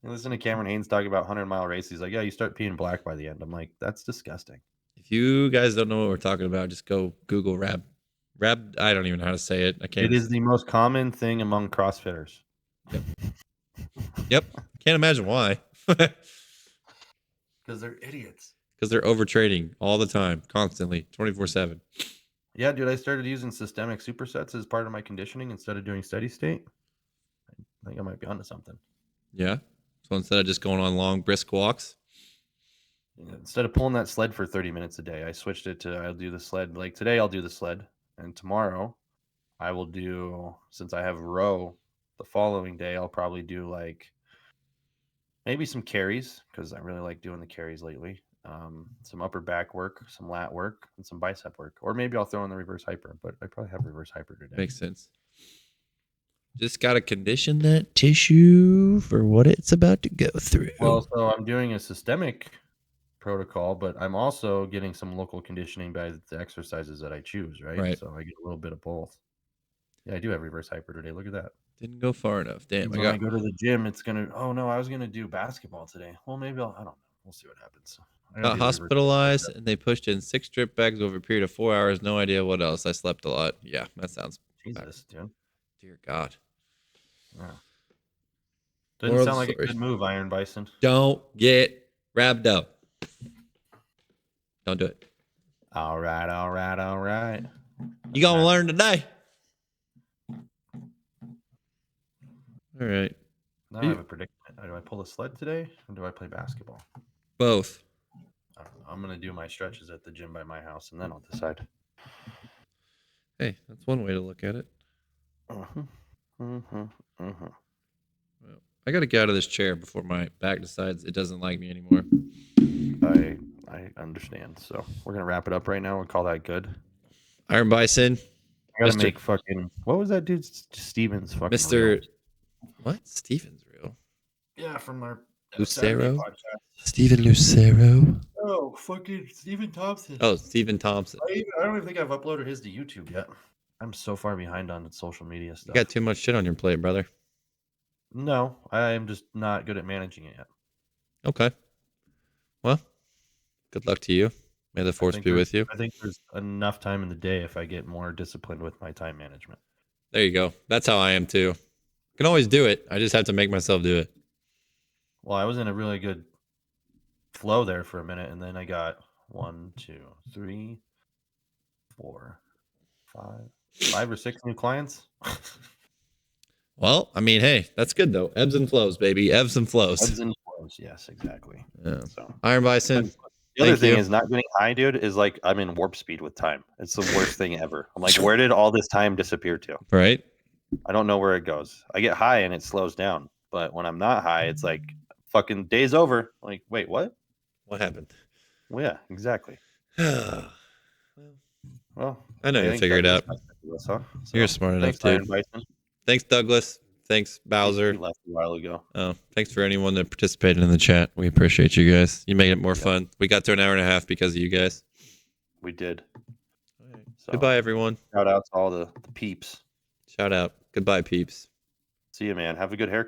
Listen to Cameron Haynes talk about 100-mile race. He's like, yeah, you start peeing black by the end. I'm like, that's disgusting. If you guys don't know what we're talking about, just go Google rab. I don't even know how to say it. I can't. It is the most common thing among CrossFitters. Yep. Can't imagine why. Because they're idiots. Because they're overtraining all the time, constantly, 24/7. Yeah, dude, I started using systemic supersets as part of my conditioning instead of doing steady state. I think I might be onto something. Yeah. So instead of just going on long, brisk walks. instead of pulling that sled for 30 minutes a day, I switched it to I'll do the sled. Like today, I'll do the sled, and tomorrow I will do, since I have row the following day, I'll probably do like maybe some carries because I really like doing the carries lately. Some upper back work, some lat work, and some bicep work. Or maybe I'll throw in the reverse hyper, but I probably have reverse hyper today. Makes sense. Just got to condition that tissue for what it's about to go through. Well, so I'm doing a systemic protocol, but I'm also getting some local conditioning by the exercises that I choose, right? Right. So I get a little bit of both. Yeah, I do have reverse hyper today. Look at that. Didn't go far enough. Damn. When I go to the gym, it's gonna. Oh no, I was gonna do basketball today. Well, maybe I don't know. We'll see what happens. I gotta got do the reverse hospitalized and they pushed in 6 strip bags over a period of 4 hours. No idea what else. I slept a lot. Yeah, that sounds bad. Jesus, dude. Dear God. Yeah. Doesn't Moral of sound the like a story. good move, Iron Bison. Don't get wrapped up. Don't do it. All right, all right, all right. You gonna learn today. All right. Now I have a predicament. Do I pull a sled today or do I play basketball? Both. I don't know. I'm gonna do my stretches at the gym by my house and then I'll decide. Hey, that's one way to look at it. Well, Well, I got to get out of this chair before my back decides it doesn't like me anymore. I understand. So we're gonna wrap it up right now. We'll call that good. Iron Bison. I gotta Mr. make fucking. What was that dude? Stevens fucking. Mr. Reel. What? Steven's real. Yeah, from our Lucero? podcast. Steven Lucero. Oh, fucking Stephen Thompson. Oh, Steven Thompson. I don't even think I've uploaded his to YouTube yet. I'm so far behind on social media You stuff. got too much shit on your plate, brother. No, I am just not good at managing it yet. Okay. Well, good luck to you. May the force be with you. I think there's enough time in the day if I get more disciplined with my time management. There you go. That's how I am too. I can always do it. I just have to make myself do it. Well, I was in a really good flow there for a minute, and then I got 1, 2, 3, 4, 5 or 6 new clients. Well, I mean, hey, that's good though. Ebbs and flows, baby. Ebbs and flows. Ebbs and flows. Yes, exactly. Yeah. So Iron Bison. the other Thank thing you. is not getting high, dude, is like I'm in warp speed with time. It's the worst thing ever. I'm like, where did all this time disappear to? Right? I don't know where it goes. I get high and it slows down. But when I'm not high, it's like fucking day's over. Like, wait, what? What happened? Well, yeah, exactly. Well, I know you'll think figure it out. that's us, huh? You're smart enough Thanks, too. Iron Bison. Thanks, Douglas. Thanks, Bowser. He left a while ago. Oh, thanks for anyone that participated in the chat. We appreciate you guys. You made it more fun. We got to an hour and a half because of you guys. We did. All right. So, Goodbye, everyone. Shout out to all the peeps. Shout out. Goodbye, peeps. See you, man. Have a good haircut.